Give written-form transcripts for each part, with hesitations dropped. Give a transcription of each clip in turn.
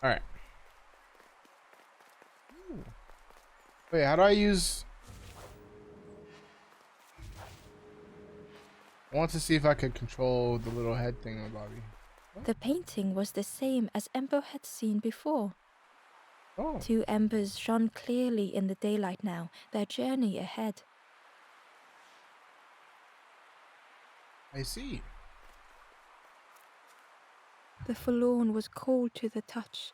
All right. Ooh. Wait, how do I use? I want to see if I could control the little head thing on Bobby. The painting was the same as Ember had seen before. Oh, 2 embers shone clearly in the daylight now, their journey ahead. I see. The forlorn was cold to the touch,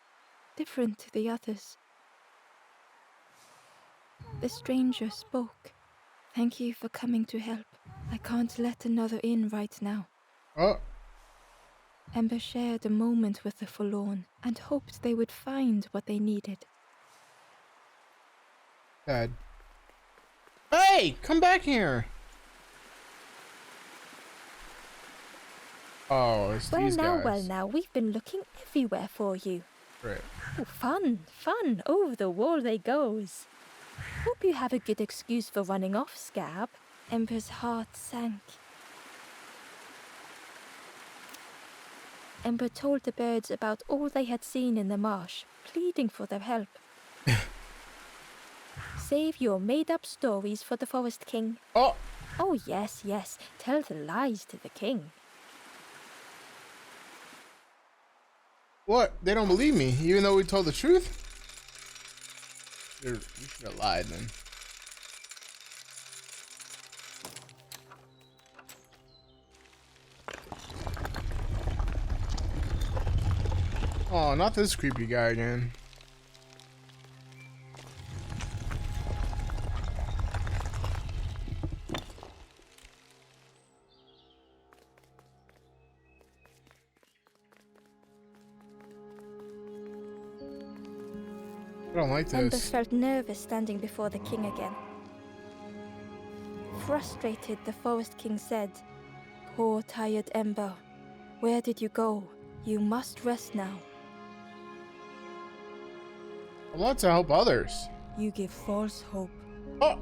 different to the others. The stranger spoke. Thank you for coming to help. I can't let another in right now. Oh, Ember shared a moment with the forlorn and hoped they would find what they needed. Dad. Hey, come back here. Oh, it's these guys. Well now, we've been looking everywhere for you. Right. Oh, fun, over the wall they goes. Hope you have a good excuse for running off, Scab. Ember's heart sank. Ember told the birds about all they had seen in the marsh, pleading for their help. Save your made-up stories for the Forest King. Oh, Oh, yes, tell the lies to the king. what? They don't believe me, even though we told the truth? You should have lied then. Oh, not this creepy guy again. I don't like Ember this. felt nervous standing before the king again. Frustrated, the Forest King said, "Poor tired Ember, where did you go? You must rest now. I want to help others. You give false hope. Oh,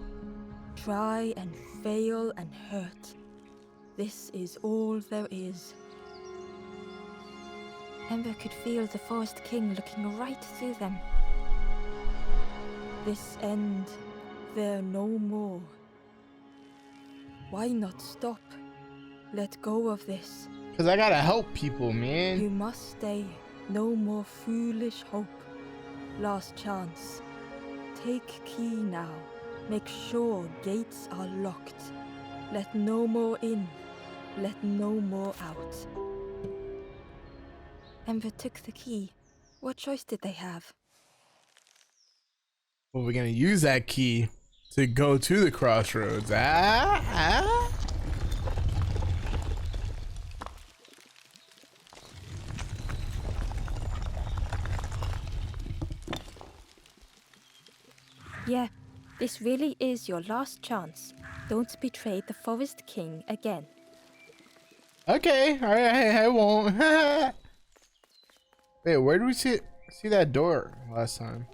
Try and fail and hurt. This is all there is." Ember could feel the Forest King looking right through them. This end, there no more. Why not stop? Let go of this. because I gotta help people, man. You must stay. No more foolish hope. Last chance. Take key now. Make sure gates are locked. Let no more in. Let no more out. Ember took the key. What choice did they have? Well, we're gonna use that key to go to the crossroads. Ah. Yeah, this really is your last chance. Don't betray the Forest King again. Okay, all right, I won't. Wait, where did we see that door last time?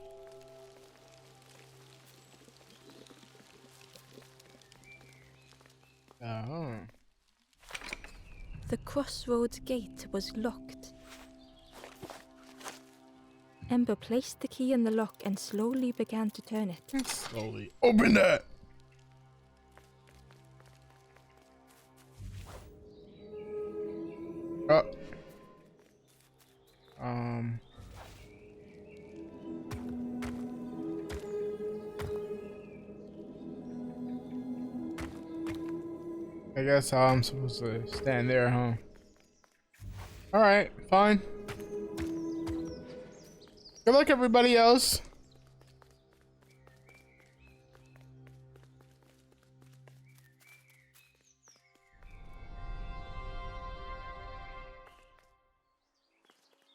Oh. The crossroads gate was locked. Ember placed the key in the lock and slowly began to turn it. Slowly open that. Oh. I guess I'm supposed to stand there, huh? All right, fine. Good luck, everybody else.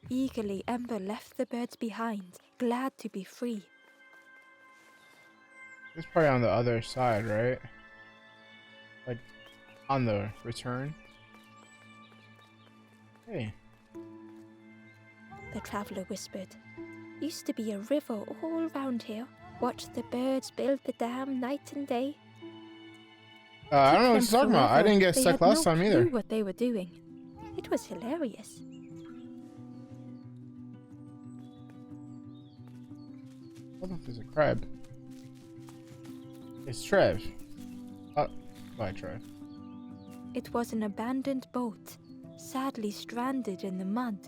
Eagerly, Ember left the birds behind, glad to be free. It's probably on the other side, right? Like on the return. Hey. The traveler whispered. Used to be a river all round here. Watch the birds build the dam night and day. I don't know what you're talking about. I didn't get stuck last time either. They had no clue what they were doing. It was hilarious. What if there's a crab? It's Trev. Oh, bye, Trev. It was an abandoned boat, sadly stranded in the mud.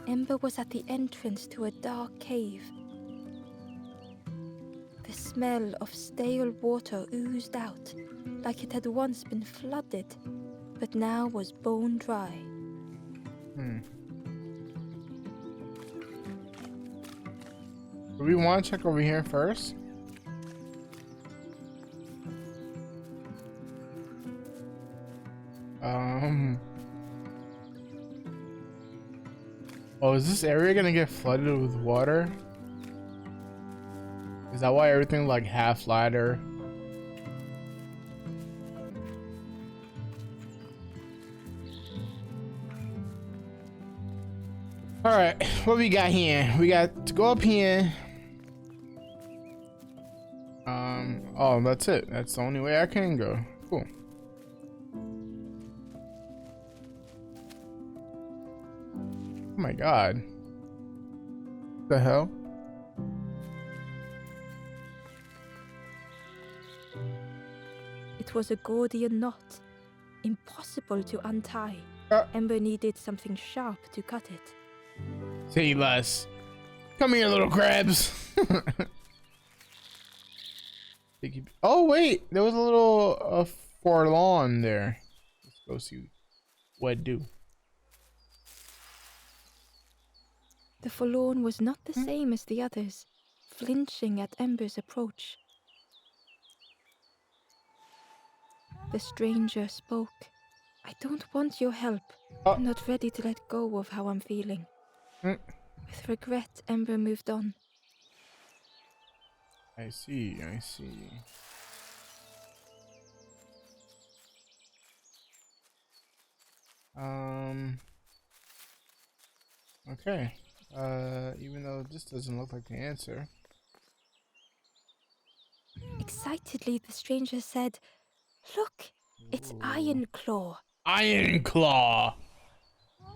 Ember was at the entrance to a dark cave. The smell of stale water oozed out, like it had once been flooded, but now was bone dry. Do we want to check over here first? Oh, is this area gonna get flooded with water? Is that why everything like half ladder? All right, what we got here? We got to go up here. Oh, that's it. That's the only way I can go. Cool. Oh my god. What the hell? It was a Gordian knot, impossible to untie. Ember needed something sharp to cut it. Say less. Come here, little crabs. Oh wait, there was a little forlorn there. Let's go see what it do. The forlorn was not the same as the others, flinching at Ember's approach. The stranger spoke. I don't want your help. I'm not ready to let go of how I'm feeling. With regret, Ember moved on. I see, I see. Okay. Even though this doesn't look like the answer. Excitedly, the stranger said, "Look, it's Iron Claw." Iron Claw!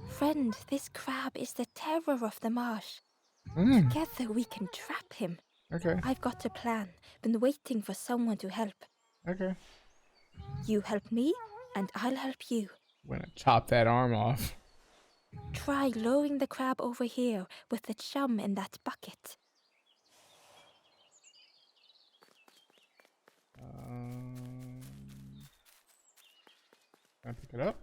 Friend, this crab is the terror of the marsh. Together we can trap him. Okay. I've got a plan. Been waiting for someone to help. Okay. You help me, and I'll help you. I'm gonna chop that arm off. Try lowering the crab over here with the chum in that bucket. Can I pick it up?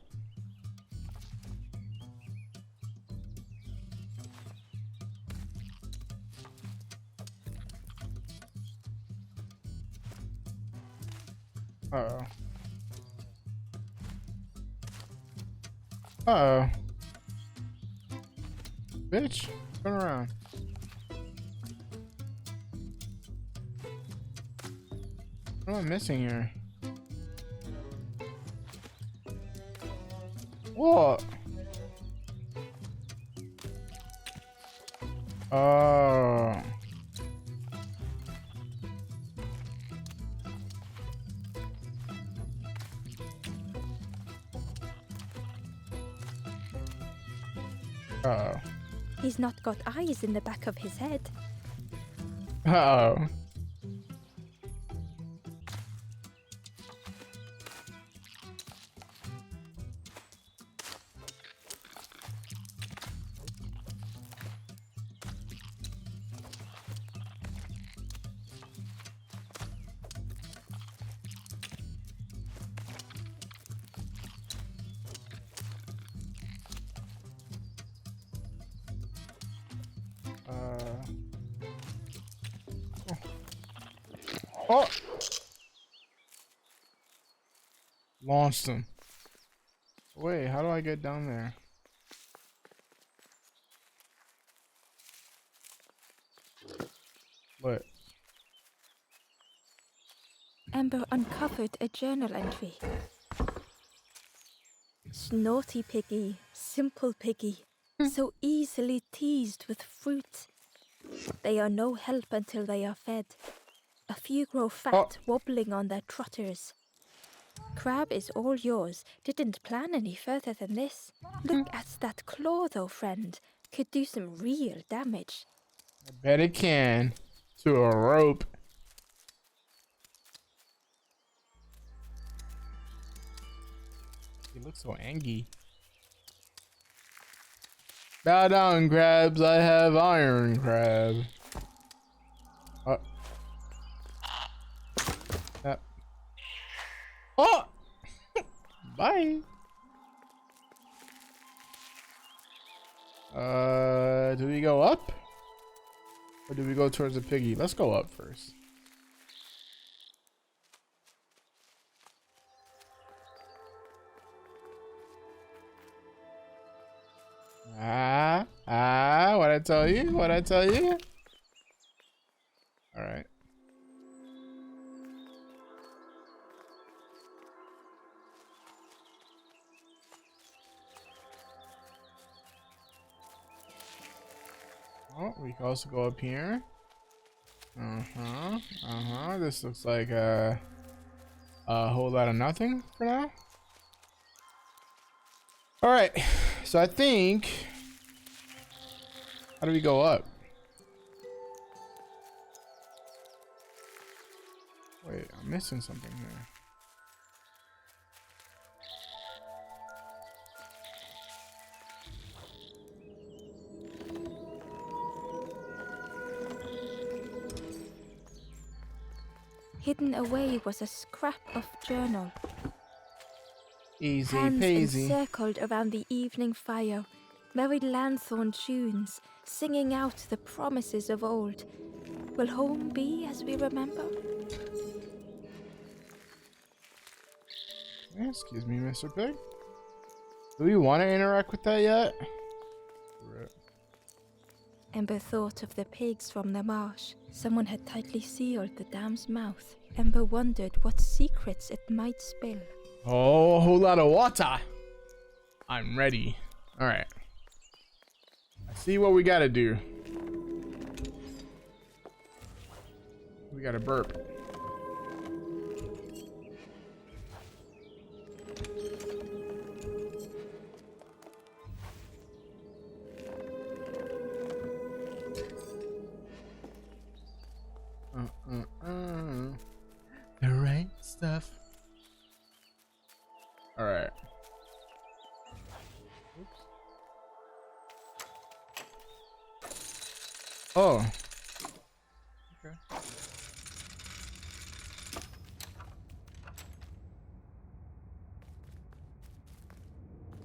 Uh-oh. Uh-oh. Bitch, turn around. What am I missing here? What? Oh. Uh-oh. He's not got eyes in the back of his head. Uh-oh. Oh! Launched him. Wait, how do I get down there? What? Ember uncovered a journal entry. Snotty piggy, simple piggy, so easily teased with fruit. They are no help until they are fed. A few grow fat, wobbling on their trotters. Crab is all yours. Didn't plan any further than this. Look at that claw though, friend. Could do some real damage. I bet it can. To a rope. He looks so angry. Bow down, crabs. I have iron crab. Oh. Yep. Oh! Bye. Do we go up? Or do we go towards the piggy? Let's go up first. What I tell you? What I tell you? All right. Oh, we can also go up here. This looks like a whole lot of nothing for now. All right. So I think. How do we go up? Wait, I'm missing something here. Hidden away was a scrap of journal. Easy Hands peasy. encircled around the evening fire, merry lanthorn tunes, singing out the promises of old. Will home be as we remember? Excuse me, Mr. Pig. Do we want to interact with that yet? Ember thought of the pigs from the marsh. Someone had tightly sealed the dam's mouth. Ember wondered what secrets it might spill. Oh, a whole lot of water. I'm ready. All right. I see what we gotta do. We gotta burp. The right stuff. All right. Oops. Oh. Okay.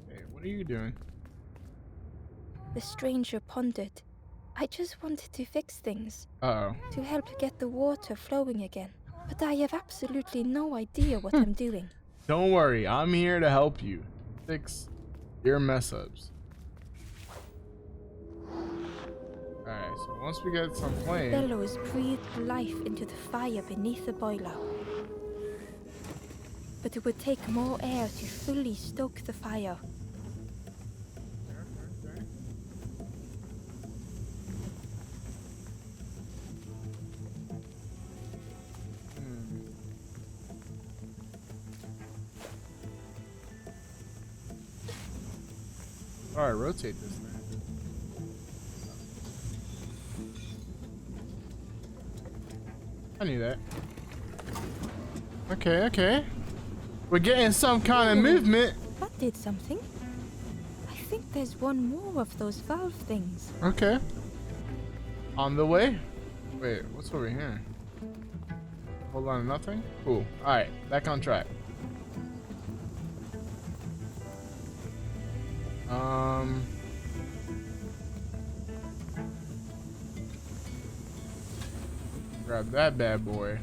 Hey, what are you doing? The stranger pondered. I just wanted to fix things, Uh-oh. to help get the water flowing again. But I have absolutely no idea what I'm doing. Don't worry, I'm here to help you fix your mess ups. Alright, so once we get some flame. Bellows breathed life into the fire beneath the boiler. But it would take more air to fully stoke the fire. Alright, rotate this thing. I knew that. Okay, okay. We're getting some kind of movement. That did something. I think there's one more of those valve things. Okay. On the way. Wait, what's over here? Hold on, nothing? Cool. Alright, back on track. Grab that bad boy.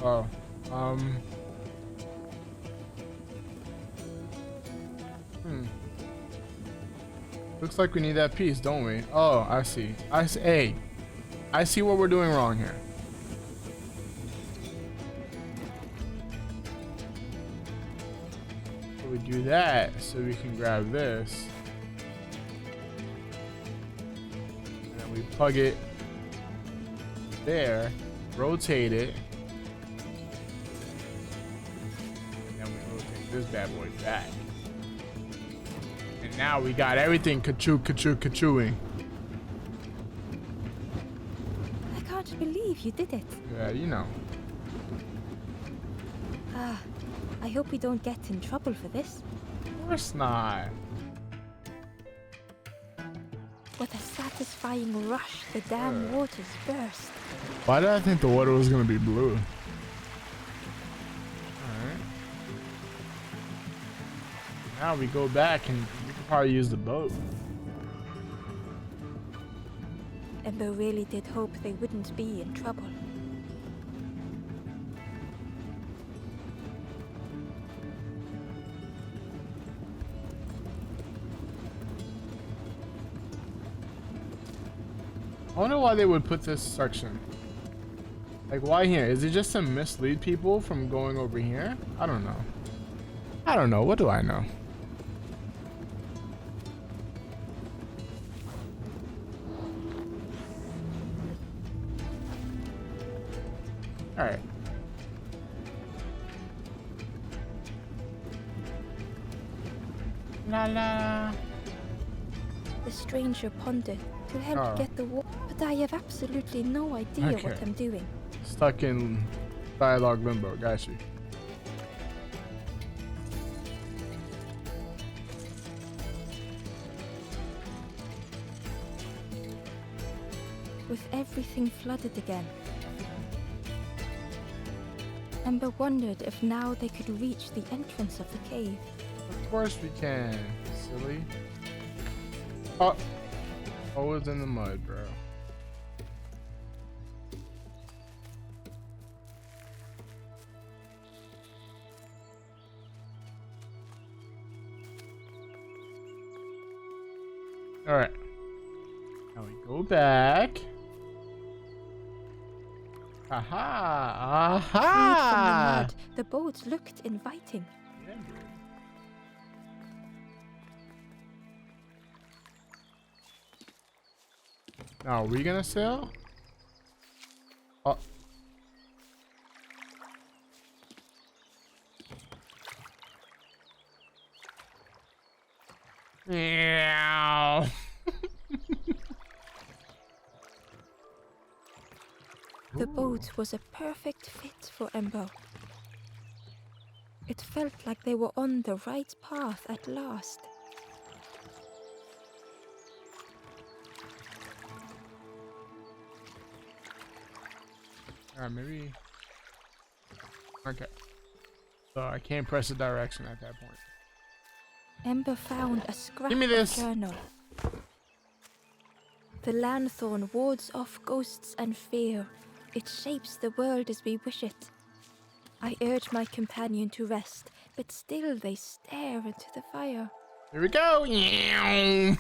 Oh, looks like we need that piece, don't we? Oh, I see. Hey, I see what we're doing wrong here. So we do that so we can grab this. And then we plug it there, rotate it. And then we rotate this bad boy back. And now we got everything ka-choo-ing. I can't believe you did it. Yeah, you know. Ah, I hope we don't get in trouble for this. Of course not. With a satisfying rush, the dam waters burst. Why did I think the water was gonna be blue? Alright. Now we go back and we can probably use the boat. Ember really did hope they wouldn't be in trouble. I wonder why they would put this section. Like, why here? Is it just to mislead people from going over here? I don't know. I don't know. What do I know? Alright. La la. The stranger pondered to help get the water, but I have absolutely no idea what I'm doing. Stuck in dialogue limbo. Got you. With everything flooded again, Ember wondered if now they could reach the entrance of the cave. Of course we can, silly. Oh, always in the mud, bro. All right. Now we go back. Aha! Freed from the Aha! mud, the boat looked inviting. Yeah, dude. Now, are we gonna sail? Oh. Yeah. The boat was a perfect fit for Ember. It felt like they were on the right path at last. Alright, maybe. Okay. So I can't press the direction at that point. Ember found a scrap Give me this. journal. The lanthorn wards off ghosts and fear. It shapes the world as we wish it. I urge my companion to rest, but still they stare into the fire. Here we go. Yeah.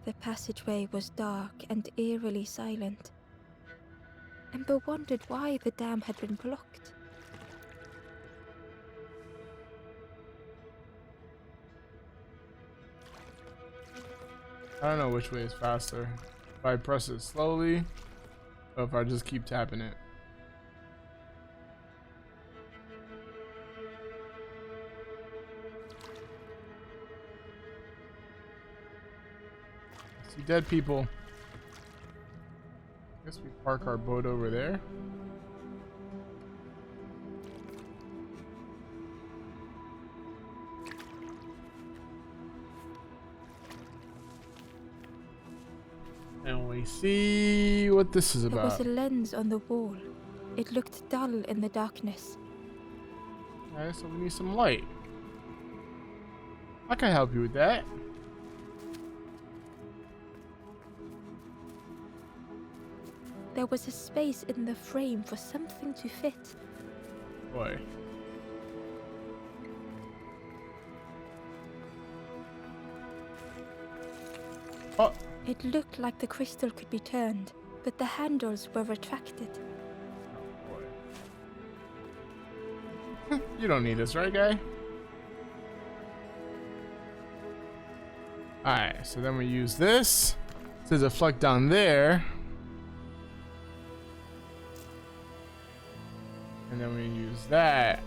The passageway was dark and eerily silent. Ember wondered why the dam had been blocked. I don't know which way is faster. If I press it slowly, or if I just keep tapping it. See dead people. Guess we park our boat over there. And we see what this is There was about. a lens on the wall. It looked dull in the darkness. Alright, so we need some light. I can help you with that. There was a space in the frame for something to fit. Boy. Oh, It looked like the crystal could be turned, but the handles were retracted. Oh, boy. You don't need this, right, guy? Alright, so then we use this. So there's a fleck down there. And then we use that.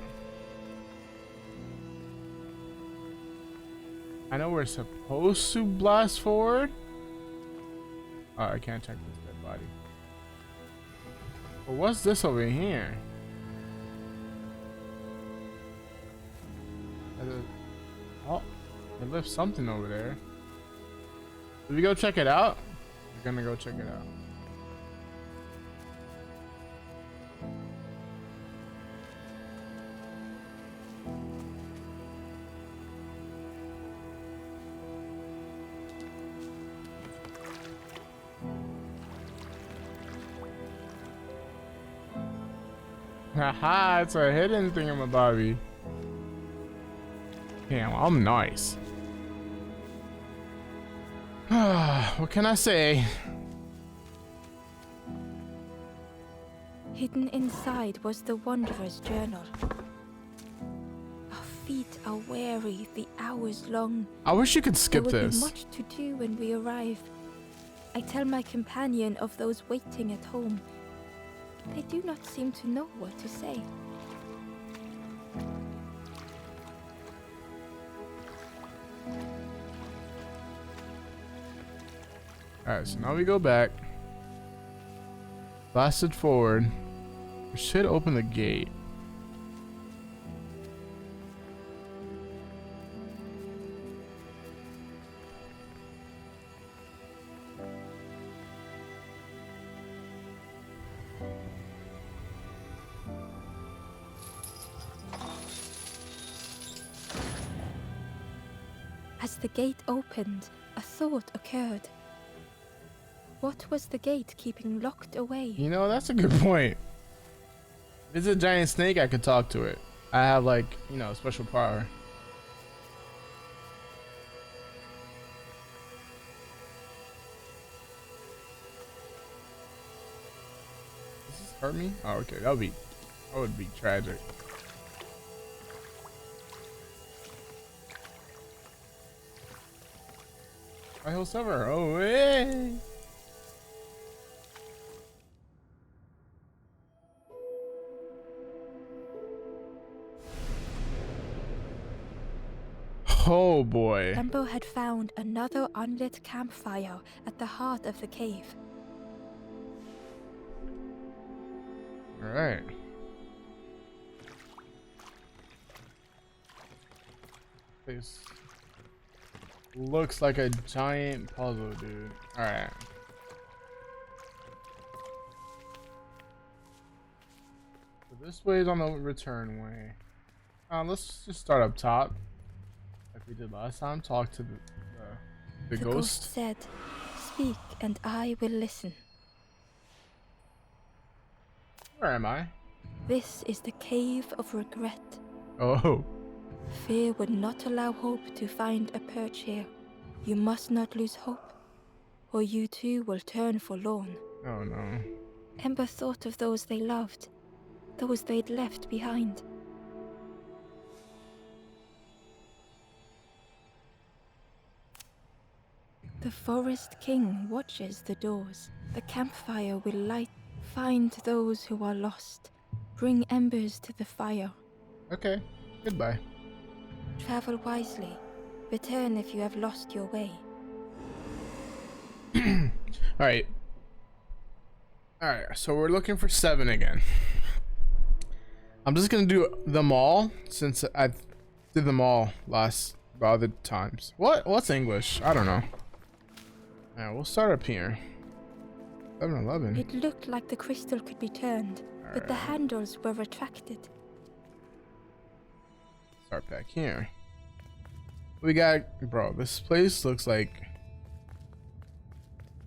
I know we're supposed to blast forward. Oh, I can't check this dead body. But what's this over here? Oh, it left something over there. Did we go check it out? We're gonna go check it out. Haha, it's a hidden thingamabobby. Damn, I'm nice. What can I say? Hidden inside was the Wanderer's journal. Our feet are weary, the hours long. I wish you could skip there would this. Be much to do when we arrive. I tell my companion of those waiting at home. They do not seem to know what to say. Alright, so now we go back. Blast it forward. We should open the gate. As the gate opened, a thought occurred. What was the gate keeping locked away? You know, that's a good point. If it's a giant snake, I could talk to it. I have, like, you know, special power. Does this hurt me? Oh, okay. That would be tragic. I he'll suffer. Oh, hey. Oh boy. Embo had found another unlit campfire at the heart of the cave. All right. This looks like a giant puzzle, dude. All right. So this way is on the return way. Let's just start up top, like we did last time. Talk to the Ghost ghost. said, "Speak, and I will listen." Where am I? This is the cave of regret. Oh. Fear would not allow hope to find a perch here. You must not lose hope, or you too will turn forlorn. Oh no. Ember thought of those they loved, those they'd left behind. The Forest King watches the doors. The campfire will light. Find those who are lost. Bring embers to the fire. Okay. Goodbye. Travel wisely. Return if you have lost your way. Alright. Alright, so we're looking for 7 again. I'm just gonna do them all since I did them all the other times. What's English? I don't know. Alright, we'll start up here. 7-Eleven. It looked like the crystal could be turned, but the handles were retracted. Start back here. We got, bro, this place looks like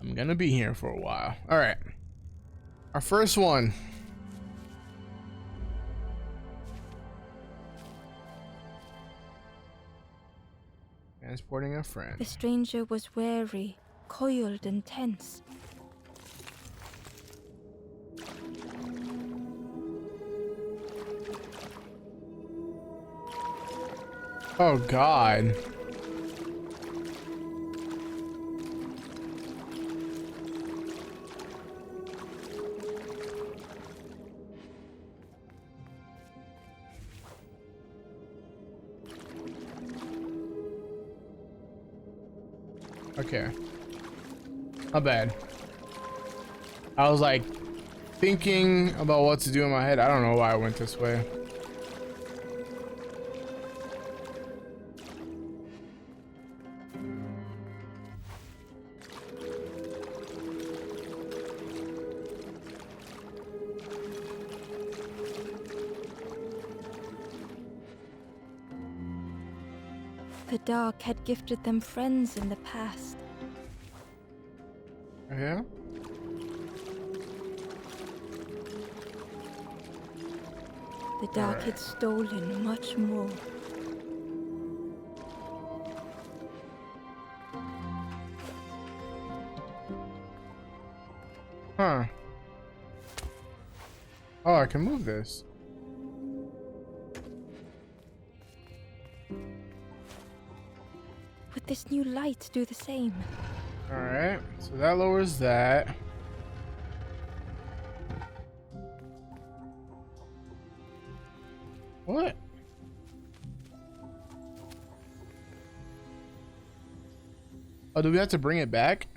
I'm gonna be here for a while. All right, our first one. Transporting a friend. The stranger was wary, coiled and tense. Oh God. Okay. Not bad. I was like thinking about what to do in my head. I don't know why I went this way. The dark had gifted them friends in the past. Yeah. The dark had stolen much more. Huh. Oh, I can move this. Would this new light do the same? Alright, so that lowers that. What? Oh, do we have to bring it back?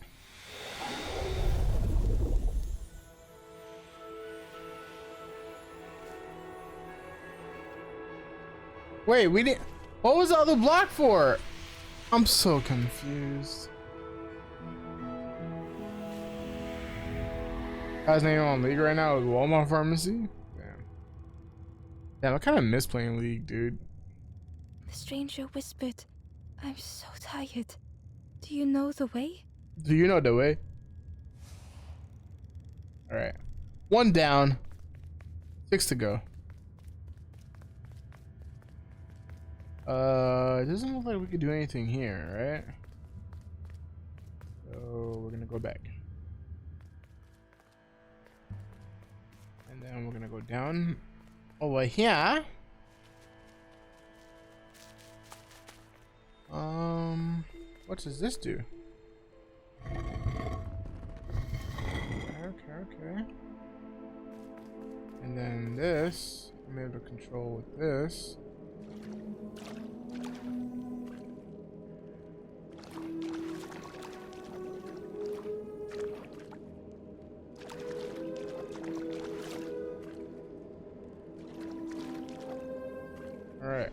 Wait, we didn't. What was the other block for? I'm so confused. Guy's name on League right now is Walmart Pharmacy. Damn. Damn, I kind of miss playing League, dude. The stranger whispered, "I'm so tired. Do you know the way?" Do you know the way? All right, 1 down, 6 to go. It doesn't look like we could do anything here, right? So we're gonna go back. And then we're gonna go down over here. What does this do? Okay. And then this, I'm able to control with this. Alright.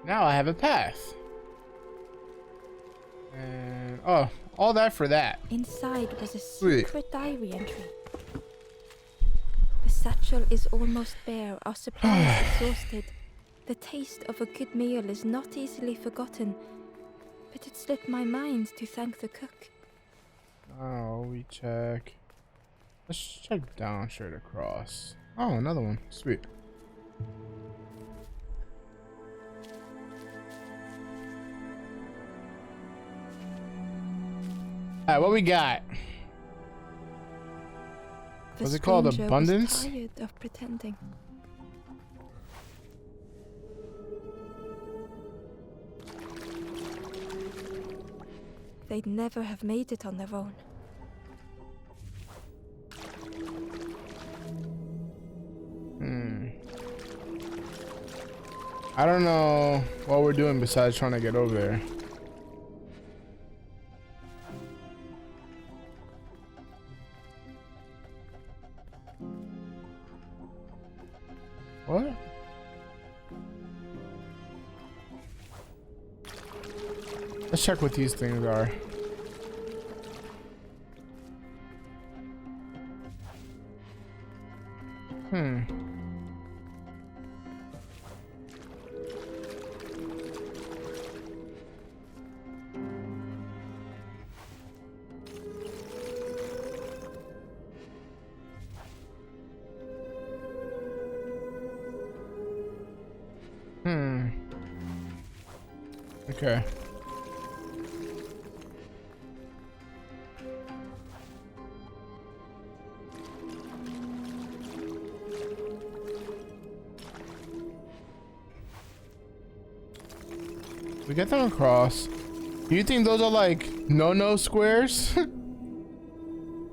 Now I have a path. And oh, all that for that. Inside was a Sweet. secret diary entry. The satchel is almost bare, our supplies exhausted. The taste of a good meal is not easily forgotten, but it slipped my mind to thank the cook. Oh, we check. Let's check down straight across. Oh, another one. Sweet. Alright, what we got? The What's it called? stranger Abundance? was tired of pretending. They'd never have made it on their own. I don't know what we're doing besides trying to get over there. What? Let's check what these things are. Okay. We get them across. Do you think those are like no squares?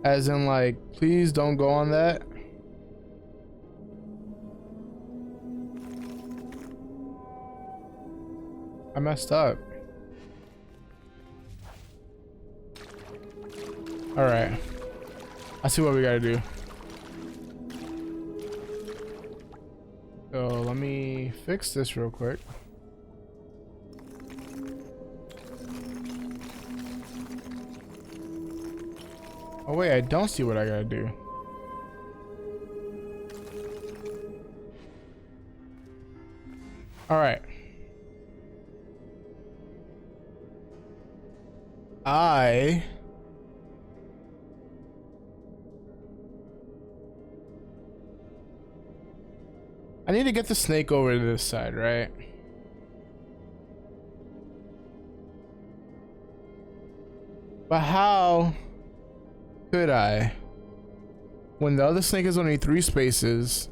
As in like, please don't go on that. I messed up. All right. I see what we gotta do. So let me fix this real quick. Oh wait, I don't see what I gotta do. All right. I need to get the snake over to this side, right? But how could I? When the other snake is only 3 spaces.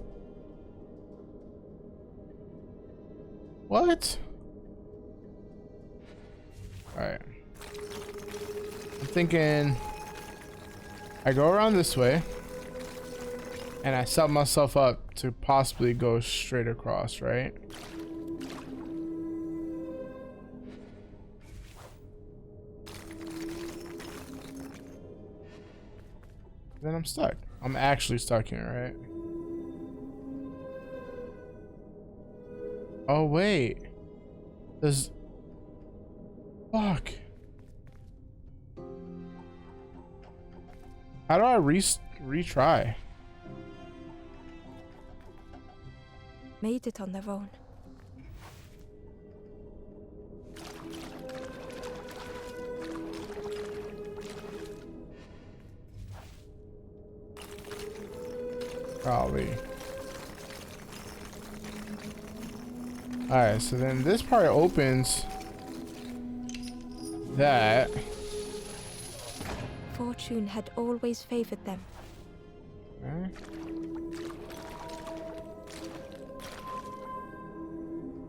What? Alright. I'm thinking I go around this way and I set myself up to possibly go straight across, right? Then I'm stuck. I'm actually stuck here, right? Oh wait. There's... Fuck. How do I retry? Made it on their own. Probably. Alright, so then this part opens that. Fortune had always favored them. Okay.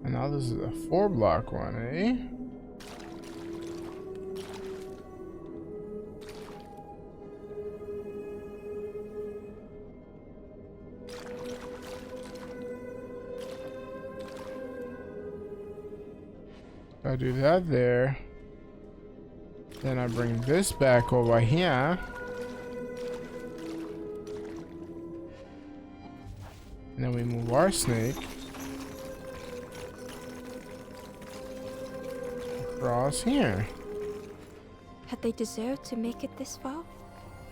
And now this is a 4-block one, eh? I do that there. Then I bring this back over here. And then we move our snake across here. Had they deserved to make it this far?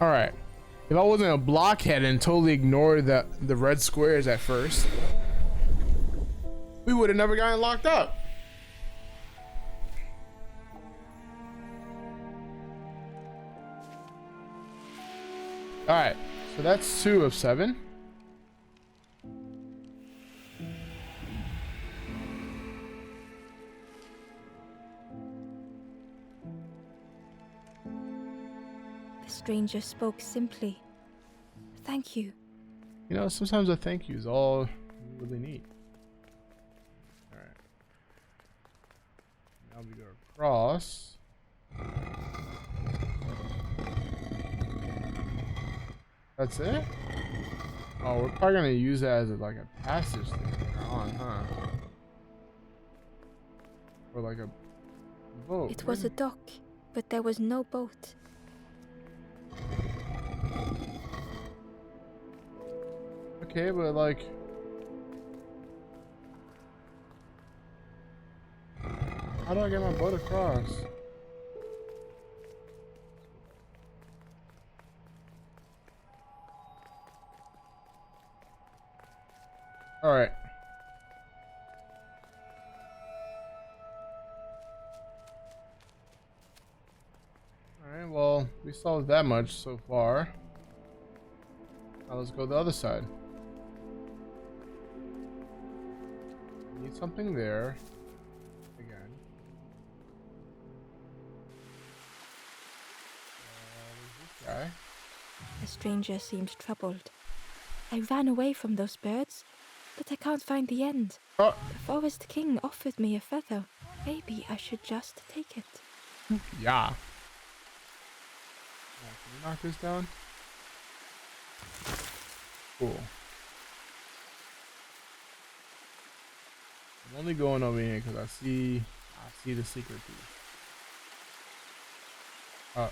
Alright. If I wasn't a blockhead and totally ignored the red squares at first, we would have never gotten locked up. Alright, so that's 2 of 7. The stranger spoke simply. Thank you. You know, sometimes a thank you is all you really need. Alright. Now we go across. That's it? Oh, we're probably gonna use that as like a passage thing later on, huh? Or like a boat. It was a dock, but there was no boat. Okay, but like... How do I get my boat across? Alright. Alright, well, we solved that much so far. Now let's go the other side. Need something there. Again. This guy. The stranger seemed troubled. I ran away from those birds, but I can't find the end. Oh, The Forest King offered me a feather. Maybe I should just take it. Yeah. Can we knock this down? Cool. I'm only going over here because I see the secret piece. Oh.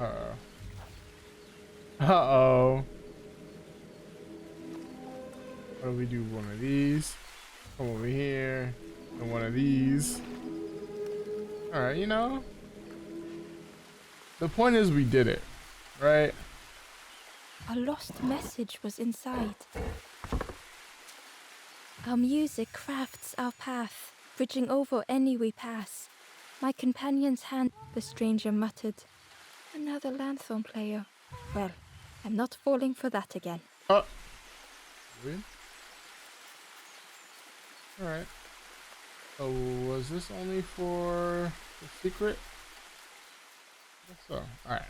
Uh-oh. Uh-oh. What do we do? One of these. Come over here. And one of these. Alright, you know. The point is we did it. Right? A lost message was inside. Our music crafts our path, bridging over any we pass. My companion's hand, the stranger muttered. Another lanthorn player. Well, I'm not falling for that again. Oh. Weird. Alright. So was this only for the secret? I guess so. Alright.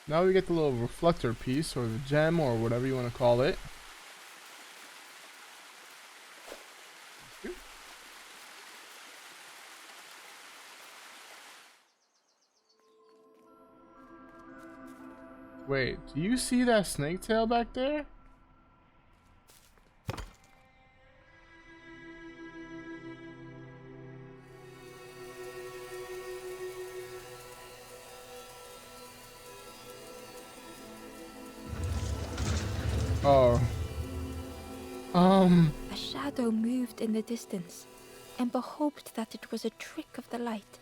Now we get the little reflector piece, or the gem, or whatever you want to call it. Wait, do you see that snake tail back there? Oh. A shadow moved in the distance. Ember hoped that it was a trick of the light.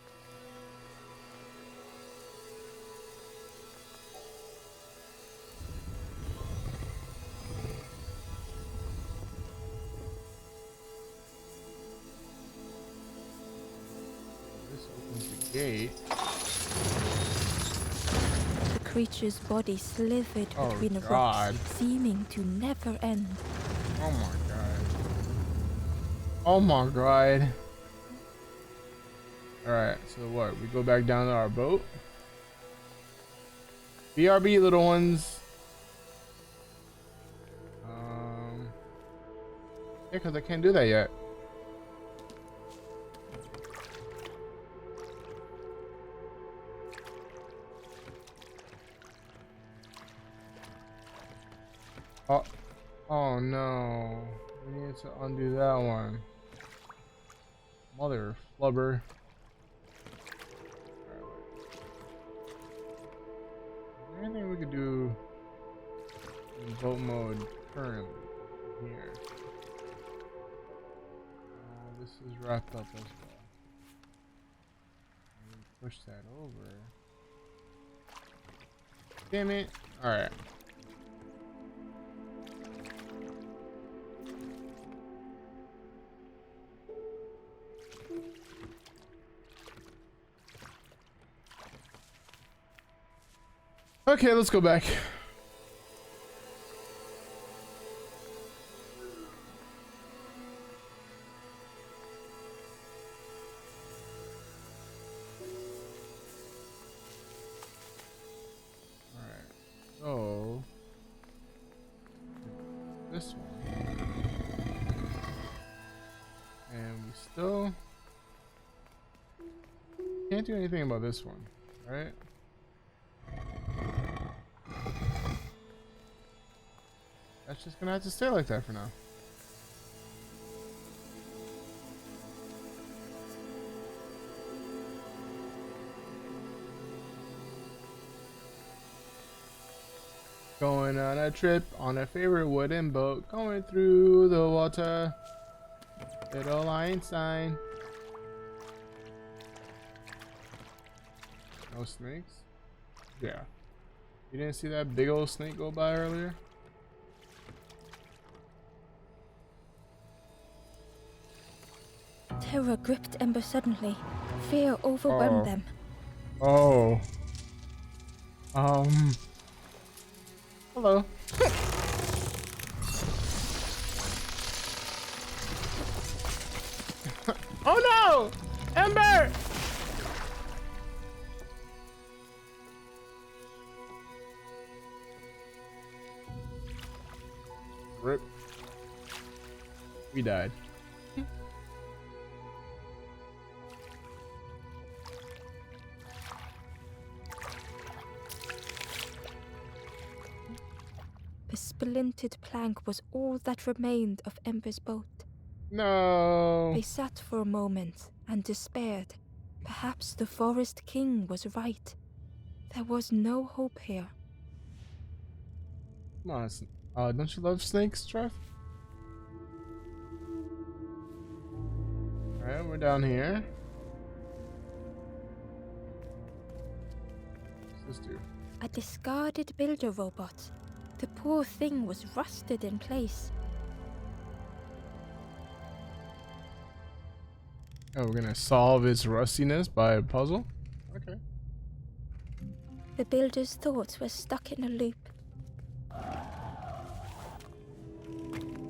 This opens the gate. The creature's body slithered between the rocks, seeming to never end. Oh my god. Oh my god. Alright, so what? We go back down to our boat? BRB, little ones. Yeah, because I can't do that yet. Oh, oh no. We need to undo that one. Mother flubber. Is there anything we could do in boat mode currently here? Oh, this is wrapped up as well. Push that over. Damn it. Alright. Okay, let's go back. Alright, so this one. And we still can't do anything about this one, right? That's just gonna have to stay like that for now. Going on a trip on a favorite wooden boat, going through the water. Little Einstein. No snakes? Yeah. You didn't see that big old snake go by earlier? Terror gripped Ember suddenly. Fear overwhelmed them. Oh. Hello. Oh no! Ember! Rip. We died. The splintered plank was all that remained of Ember's boat. No. They sat for a moment and despaired. Perhaps the Forest King was right. There was no hope here. Come on. Don't you love snakes, Trev? Alright, we're down here. What's this do? A discarded builder robot. The poor thing was rusted in place. Oh, we're gonna solve its rustiness by a puzzle? Okay. The builder's thoughts were stuck in a loop.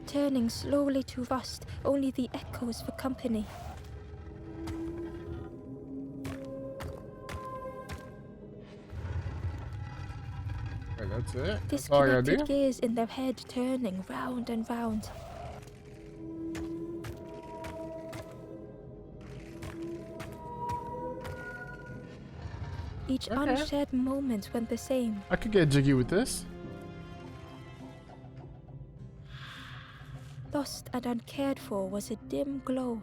Turning slowly to rust, only the echoes for company. Okay, that's it. That's all I gotta do. Disconnected gears in their head turning round and round. Each unshared moment went the same. I could get jiggy with this. Lost and uncared for was a dim glow.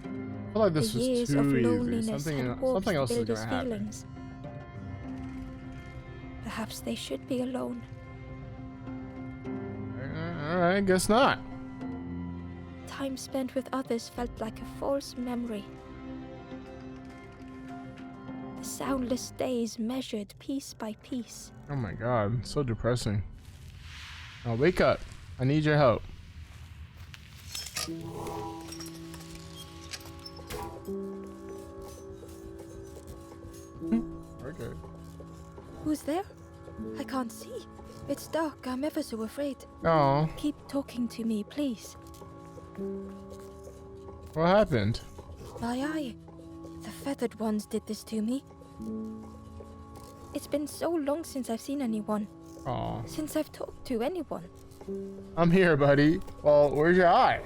I feel like this The was years too of easy. loneliness Something had warped else the is builder's gonna happen. feelings. Perhaps they should be alone. Alright, guess not. Time spent with others felt like a false memory. The soundless days measured piece by piece. Oh my god, so depressing. Now wake up. I need your help. Okay. Who's there? I can't see. It's dark. I'm ever so afraid. Oh, Keep talking to me, please. what happened? My eye. The feathered ones did this to me. It's been so long since I've seen anyone. Oh, Since I've talked to anyone. I'm here, buddy. Well, where's your eye?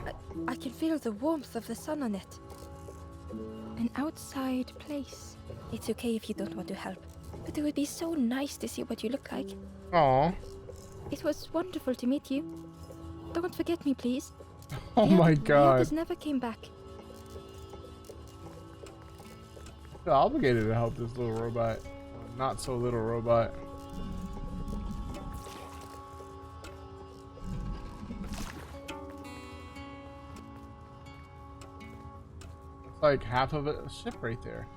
I can feel the warmth of the sun on it. An outside place. It's okay if you don't want to help. But it would be so nice to see what you look like. Oh, It was wonderful to meet you. Don't forget me, please. oh my The god. others never came back. I feel obligated to help this little robot. Not so little robot. It's like half of a ship right there.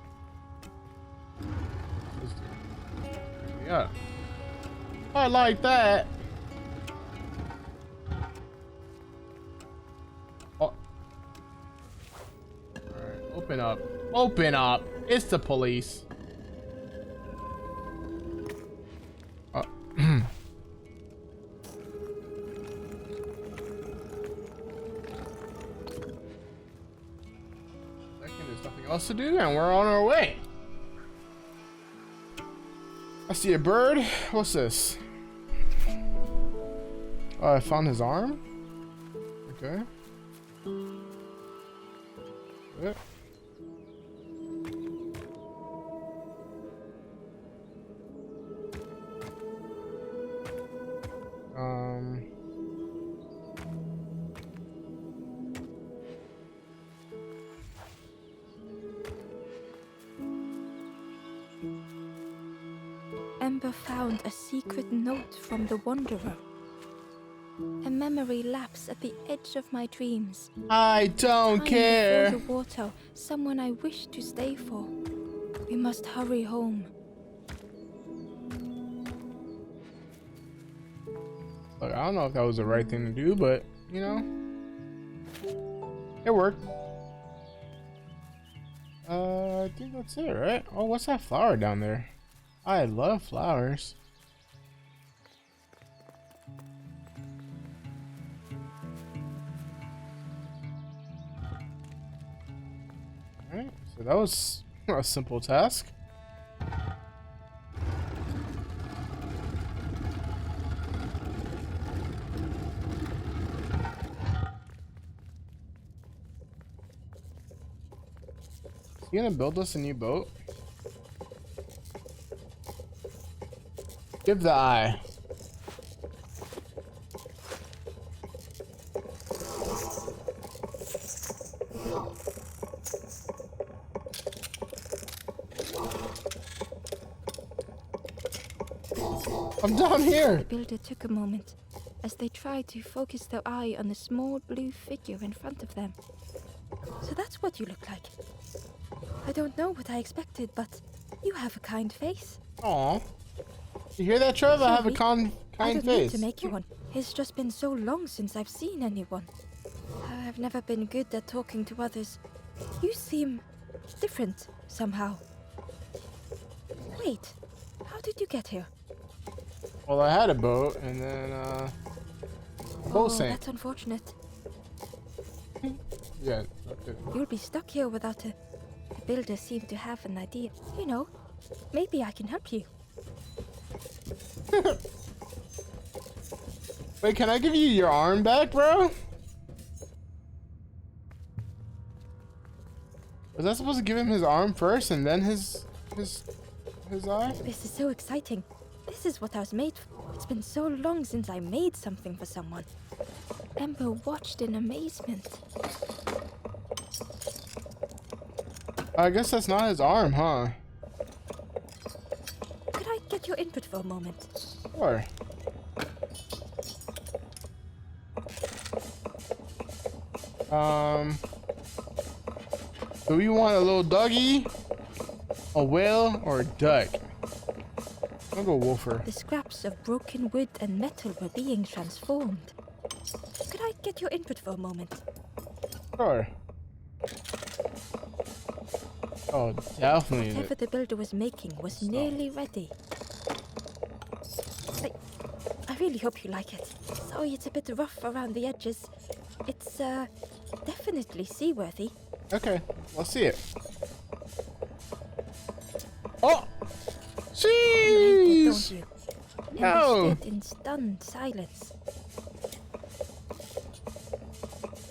Yeah. I like that. Oh. Alright, open up. Open up. It's the police. There's nothing else to do, and we're on our way. I see a bird. What's this? Oh, I found his arm. Okay. Good. Ember found a secret note from the Wanderer. A memory lapse at the edge of my dreams. I don't Time care. before the water, someone I wish to stay for. We must hurry home. Look, I don't know if that was the right thing to do, but you know, it worked. I think that's it, right? Oh, what's that flower down there? I love flowers. Alright, so that was a simple task. You gonna build us a new boat? Give the eye. I'm down here. The builder took a moment as they tried to focus their eye on the small blue figure in front of them. So that's what you look like. I don't know what I expected, but you have a kind face. Aw. You hear that, Trev? I have a Sorry, I kind don't need face. to make you one. It's just been so long since I've seen anyone. I've never been good at talking to others. You seem different somehow. Wait, how did you get here? Well, I had a boat, and then, boat sank. That's unfortunate. Yeah, okay. You'll be stuck here without a... The builder seemed to have an idea. You know, maybe I can help you. Wait, can I give you your arm back, bro? Was I supposed to give him his arm first and then his eye? This is so exciting. This is what I was made for. It's been so long since I made something for someone. Ember watched in amazement. I guess that's not his arm, huh? Could I get your input for a moment? Sure. Do we want a little doggy, a whale, or a duck? I'll go wolfer. The scraps of broken wood and metal were being transformed. Could I get your input for a moment? Sure. Oh, definitely. Whatever the builder was making was nearly ready. I really hope you like it. Sorry it's a bit rough around the edges. It's, definitely seaworthy. Okay, let's see it. Oh! You hate that, Jeez! don't you? No! Ember stood in stunned silence.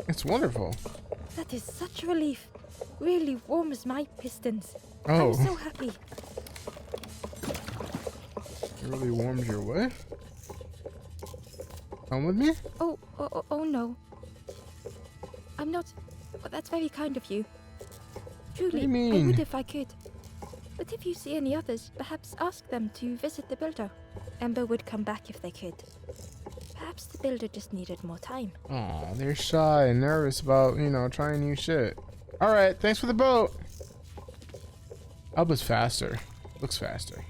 It's wonderful. That is such a relief. Really warms my pistons. Oh. I'm so happy. It really warms your what? Come with me? Oh no. I'm not... Well, that's very kind of you. Truly, What do you I mean? would if I could. But if you see any others, perhaps ask them to visit the builder. Ember would come back if they could. Perhaps the builder just needed more time. Aw, they're shy and nervous about, you know, trying new shit. Alright, thanks for the boat. Elba's faster. Looks faster.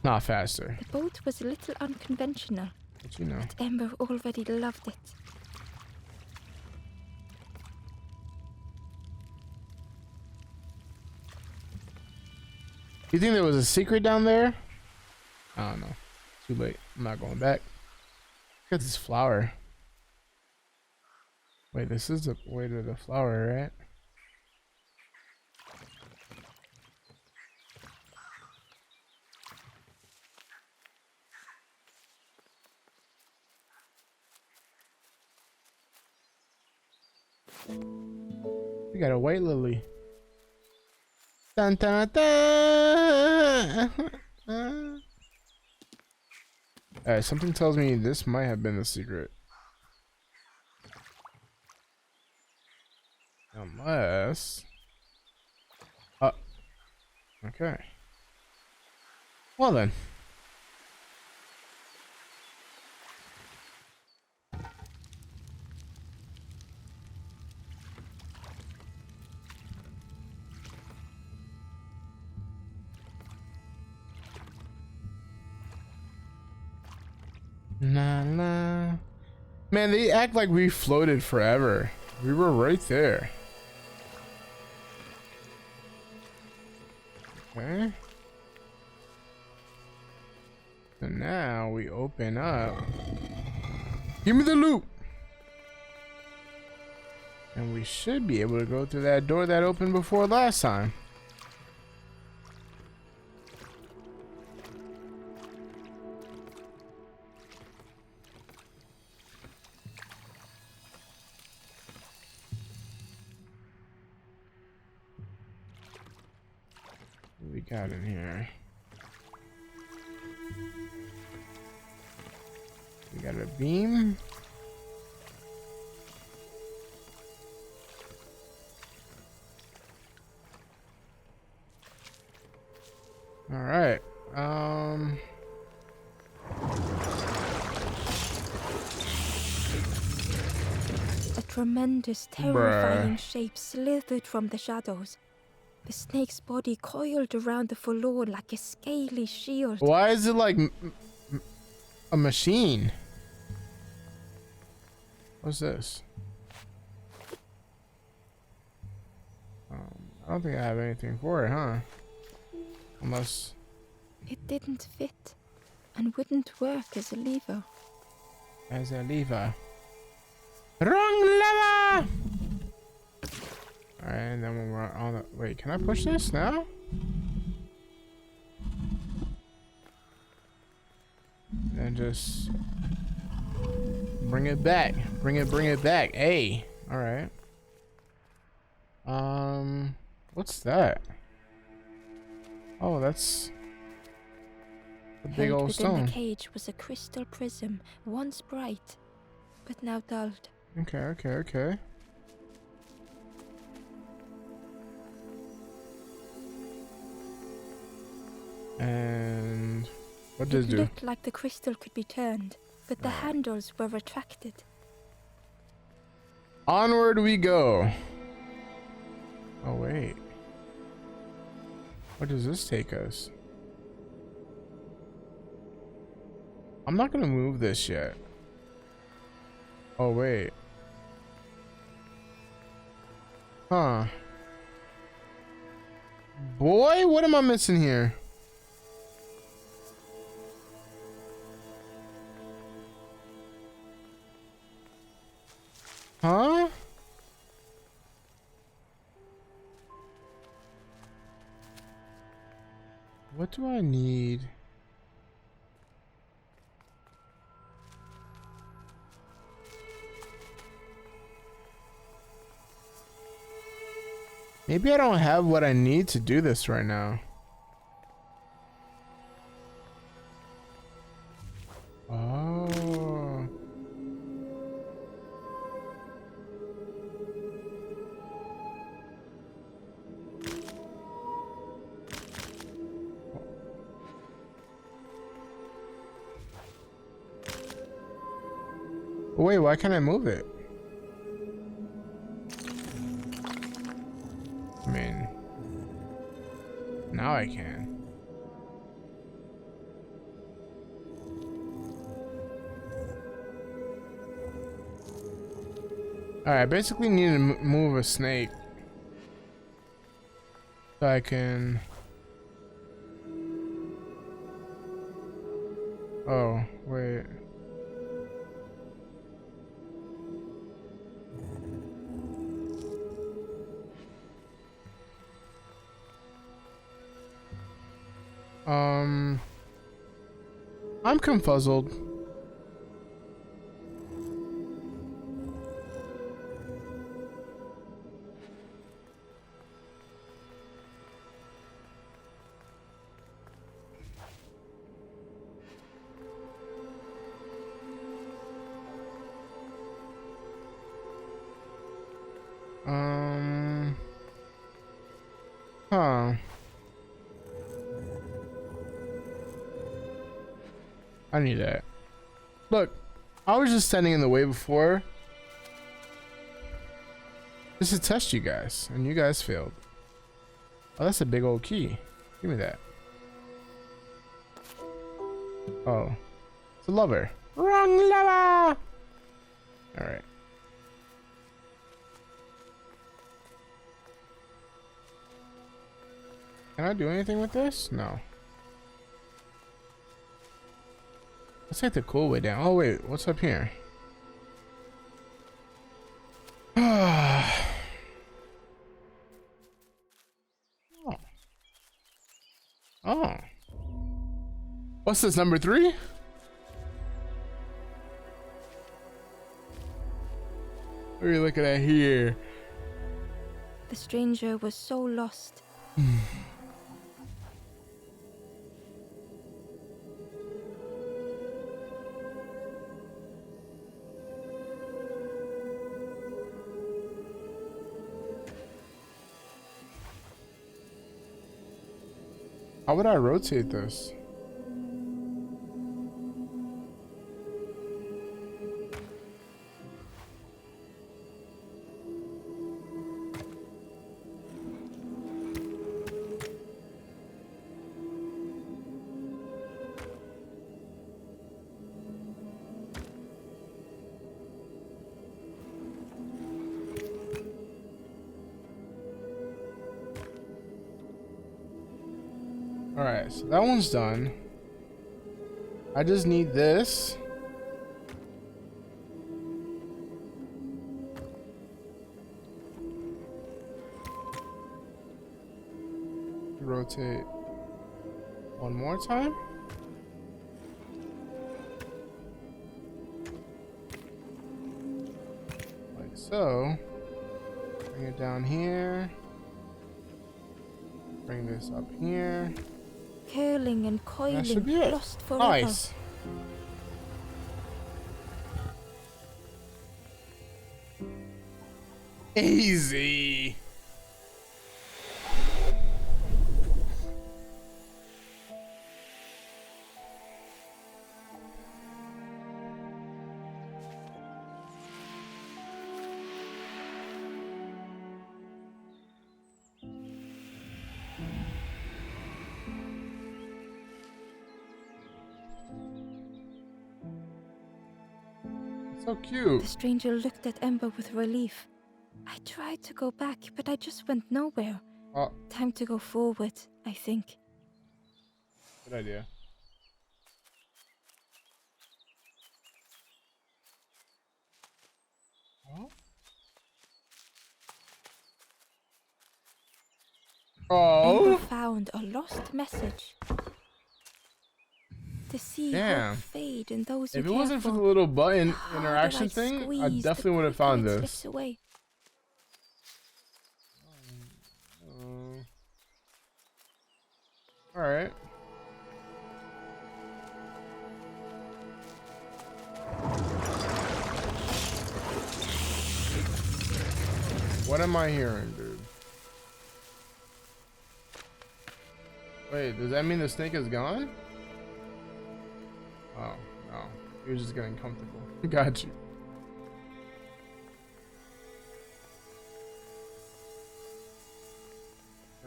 Not faster. The boat was a little unconventional, But you know. but Ember already loved it. You think there was a secret down there? I don't know. Too late. I'm not going back. Look at this flower. Wait, this is the way to the flower, right? We got a white lily. Dun dun dun. Alright, something tells me this might have been the secret. Unless... okay. Well then. Nah, nah. Man, they act like we floated forever. We were right there. Okay. So now we open up. Give me the loot. And we should be able to go through that door that opened before last time. got in here? We got a beam. All right. A tremendous, terrifying shape slithered from the shadows. The snake's body coiled around the forlorn like a scaly shield. Why is it like a machine? What's this? I don't think I have anything for it, huh? Unless... It didn't fit and wouldn't work as a lever. As a lever. Wrong lever! Alright, and then when we're on the... Wait, can I push this now? And just... Bring it back. Bring it back. Hey! Alright. What's that? Oh, that's... a big Held old within stone. the cage was a crystal prism, once bright, but now dulled. Okay. And what does it do? It looked like the crystal could be turned, but the handles were retracted. Onward we go. Oh wait. Where does this take us? I'm not gonna move this yet. Oh wait. Huh. Boy, what am I missing here? Huh? What do I need? Maybe I don't have what I need to do this right now. Oh. Wait, why can't I move it? I mean, now I can. Alright, I basically need to move a snake so I can... Oh, wait. I'm confuzzled. Huh. I need that. Look, I was just standing in the way before. Just to test you guys, and you guys failed. Oh, that's a big old key. Give me that. Oh, it's a lover. Wrong lover! Alright. Can I do anything with this? No. Let's take the cool way down. Oh wait, what's up here? Oh. Oh. What's this, number 3? What are you looking at here? The stranger was so lost. How would I rotate this? Alright, so that one's done. I just need this. Rotate one more time. Like so. Bring it down here. Bring this up here. Curling and That should be coiling, it. lost forever. Nice. Easy. So cute. The stranger looked at Ember with relief. I tried to go back, but I just went nowhere. Oh, Time to go forward, I think. good idea. Oh. Ember found a lost message. To see Damn. hope fade in those who If it care wasn't for the for. little button The harder interaction I thing, I squeeze, the definitely would have quicker found it this. slips away. Alright. What am I hearing, dude? Wait, does that mean the snake is gone? Oh, no. He was just getting comfortable. Got you.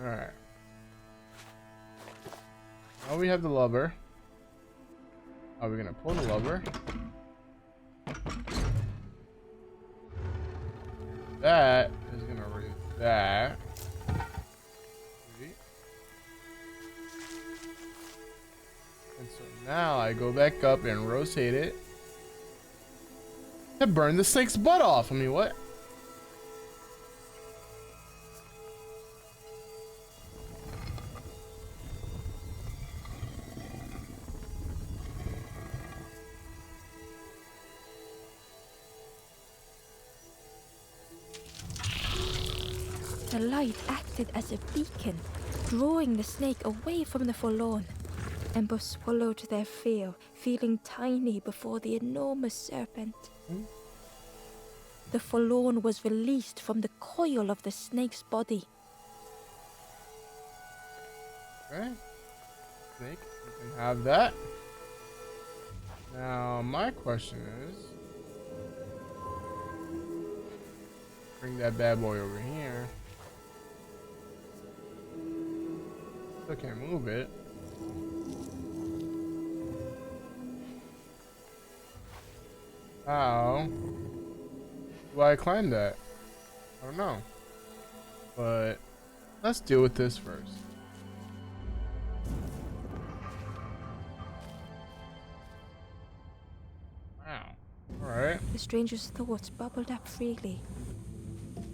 Alright. Now we have the lever. Are we gonna pull the lever? That is gonna raise that. Sweet. And so now I go back up and rotate it to burn the snake's butt off. I mean, what? The light acted as a beacon, drawing the snake away from the forlorn. Ember swallowed their fear, feeling tiny before the enormous serpent. The forlorn was released from the coil of the snake's body. Okay. Snake, you can have that. Now, my question is, bring that bad boy over here. Still can't move it. How do I climb that? I don't know. But let's deal with this first. Wow. Alright. The stranger's thoughts bubbled up freely. Can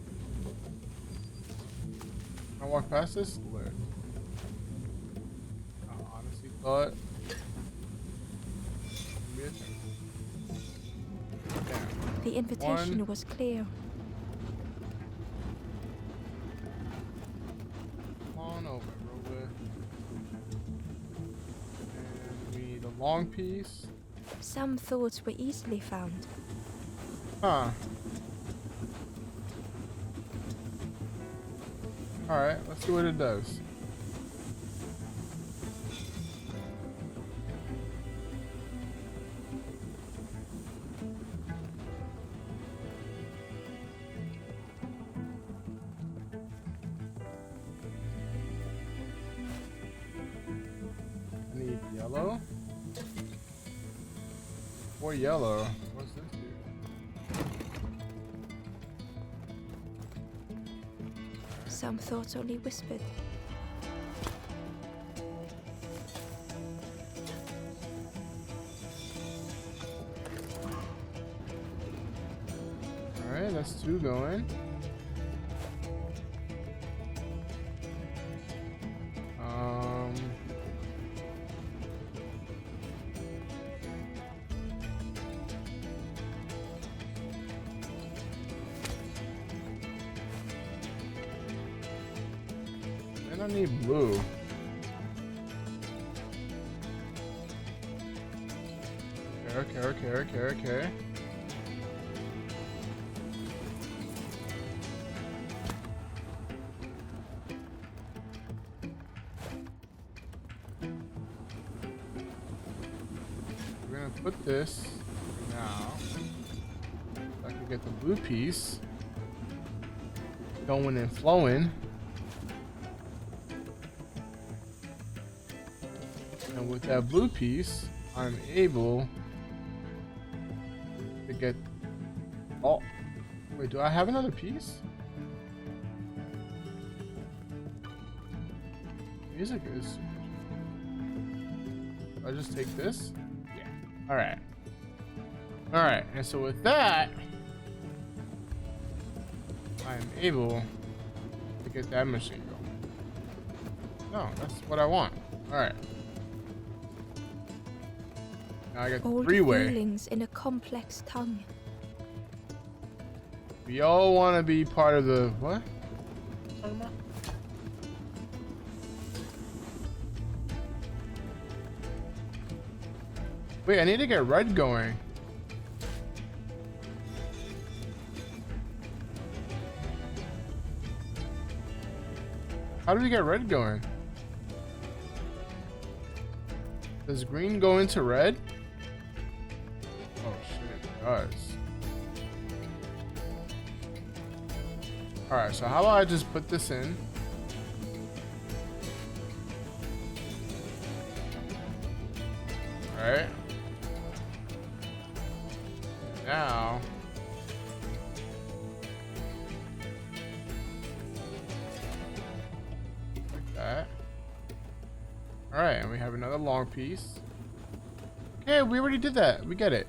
I walk past this? Where? I honestly thought. Damn. The invitation One. was clear. Come on over, Rover. And we need a long piece. Some thoughts were easily found. Huh. Alright, let's see what it does. 4 yellow. What's this do? Some thoughts only whispered. Alright, that's 2 going. I don't need blue. Okay. We're gonna put this now. So I can get the blue piece going and flowing. And with that blue piece, I'm able to get... Oh, wait, do I have another piece? Music is... I just take this? Yeah. Alright. Alright, and so with that, I am able to get that machine going. No, that's what I want. Alright. Now I got Old three-way. feelings in a complex tongue. We all want to be part of the... What? Talking about? Wait, I need to get red going. How do we get red going? Does green go into red? Oh shit, it does. Alright, so how about I just put this in? Alright. Now. Like that. Alright, and we have another long piece. Okay, we already did that. We get it.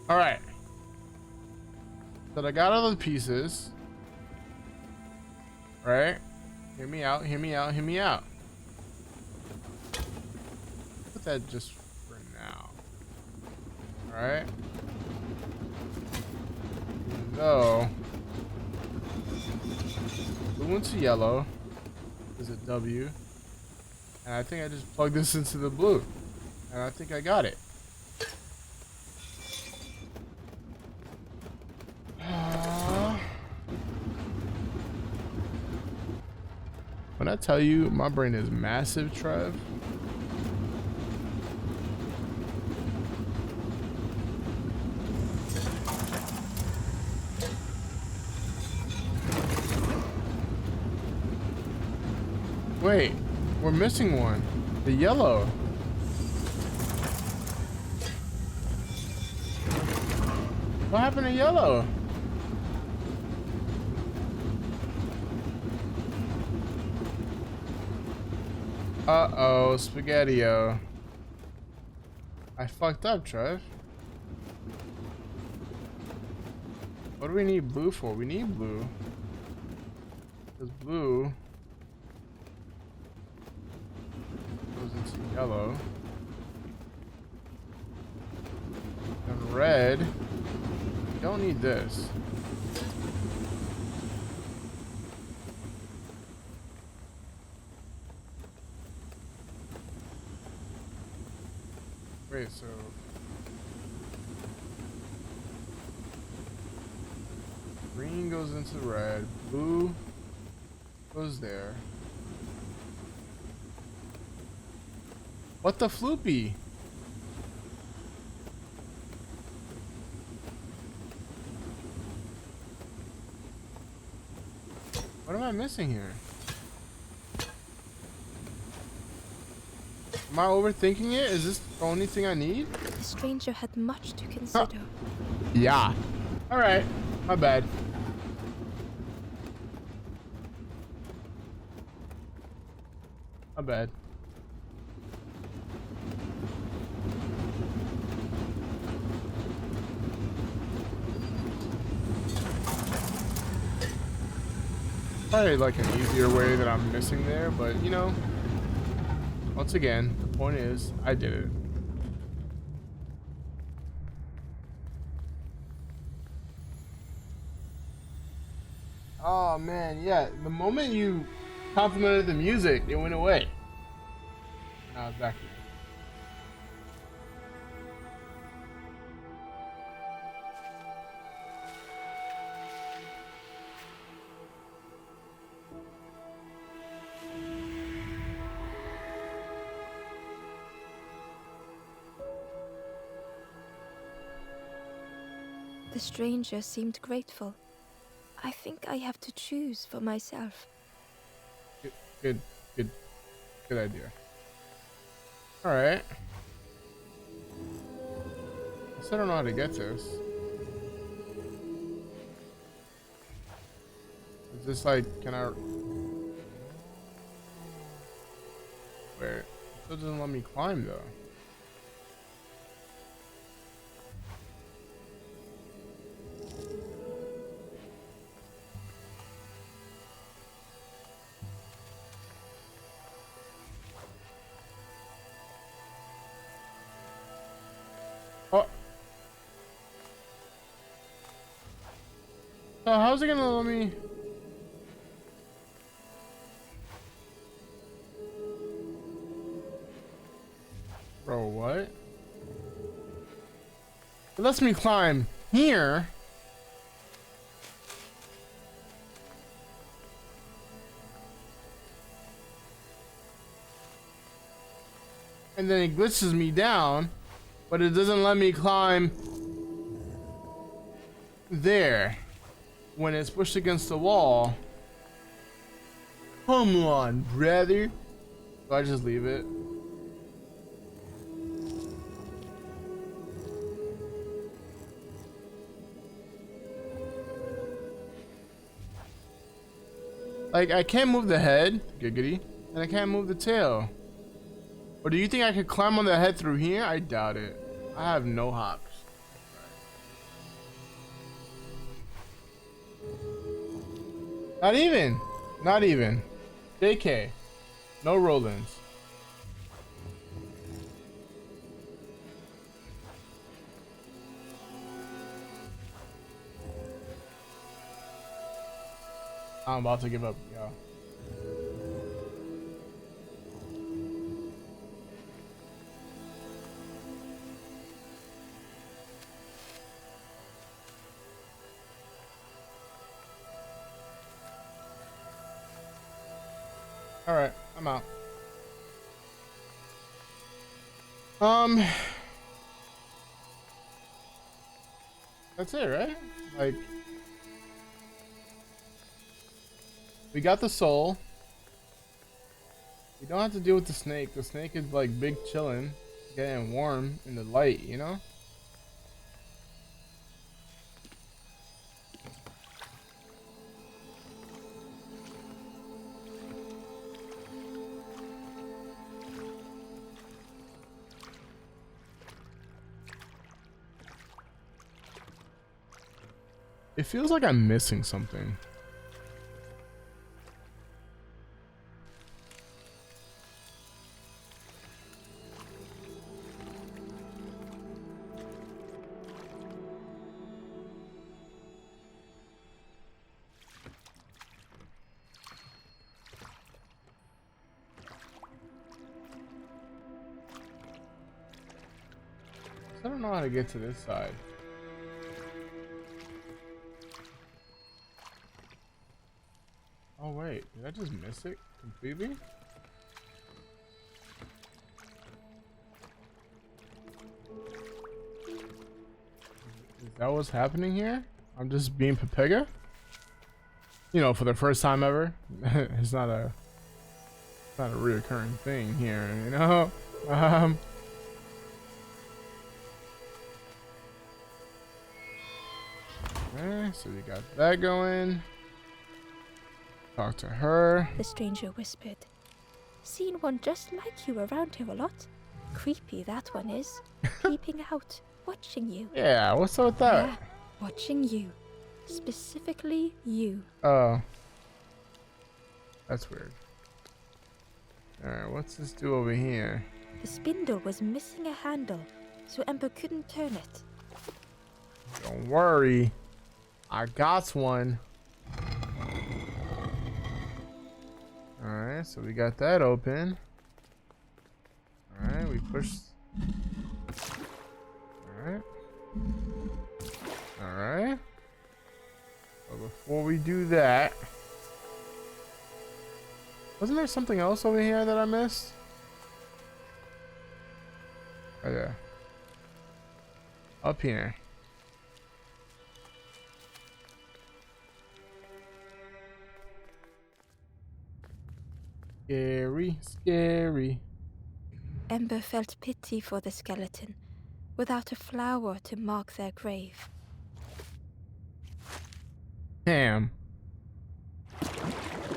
Alright. So I got all the pieces. Right? Hear me out, hear me out, hear me out. Put that just for now. Alright? So blue into yellow is a W. And I think I just plugged this into the blue. And I think I got it. When I tell you my brain is massive, Trev. Wait, we're missing one. The yellow. What happened to yellow? Uh-oh, Spaghetti-O. I fucked up, Trev. What do we need blue for? We need blue. Because blue goes into yellow. And red, we don't need this. Wait, so green goes into red, blue goes there. What the floopy? What am I missing here? Am I overthinking it? Is this the only thing I need? The stranger had much to Huh. consider. Yeah. Alright. My bad. My bad. Probably like an easier way that I'm missing there, but you know, once again, the point is, I did it. Oh man, yeah. The moment you complimented the music, it went away. Now it's back here. The stranger seemed grateful. I think I have to choose for myself. Good, good, good idea. All right. I still don't know how to get this. Is this like, can I? Where? It still doesn't let me climb though. Oh. So how's it gonna let me? Bro, what? It lets me climb here. And then it glitches me down, but it doesn't let me climb there when it's pushed against the wall. Come on, brother. So I just leave it. Like, I can't move the head, giggity, and I can't move the tail. Or do you think I could climb on the head through here? I doubt it. I have no hops. Not even. Not even. JK. No Rollins. I'm about to give up, y'all. All right, I'm out. That's it, right? Like, we got the soul. We don't have to deal with the snake. The snake is like big chilling, getting warm in the light, you know? It feels like I'm missing something. I don't know how to get to this side. Oh wait, did I just miss it completely? Is that what's happening here? I'm just being Pepega? You know, for the first time ever. It's not a reoccurring thing here, you know. Okay, so we got that going. Talk to her. The stranger whispered. Seen one just like you around here a lot. Creepy that one is. Peeping out, watching you. Yeah, what's up with that? Yeah, watching you. Specifically you. Oh. That's weird. Alright, what's this do over here? The spindle was missing a handle, so Ember couldn't turn it. Don't worry. I got one. Alright, so we got that open. Alright, we push. Alright. Alright. So before we do that, wasn't there something else over here that I missed? Oh yeah. Up here. Scary, scary. Ember felt pity for the skeleton, without a flower to mark their grave. Damn.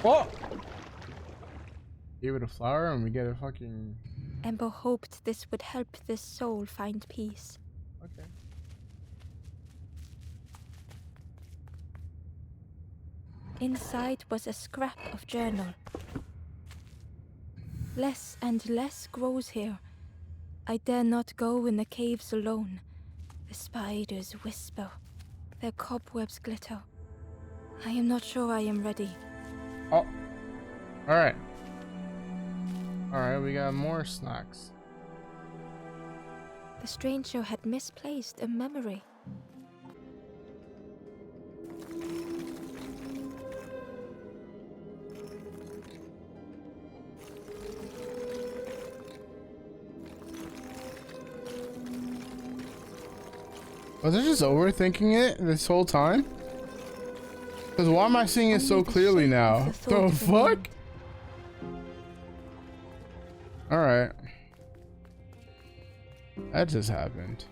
Oh! Give it a flower and we get a fucking... Ember hoped this would help this soul find peace. Okay. Inside was a scrap of journal. Less and less grows here. I dare not go in the caves alone. The spiders whisper. Their cobwebs glitter. I am not sure I am ready. Oh. Alright. Alright, we got more snacks. The stranger had misplaced a memory. Was I just overthinking it this whole time? Because why am I seeing it so clearly now? The fuck? Alright. That just happened.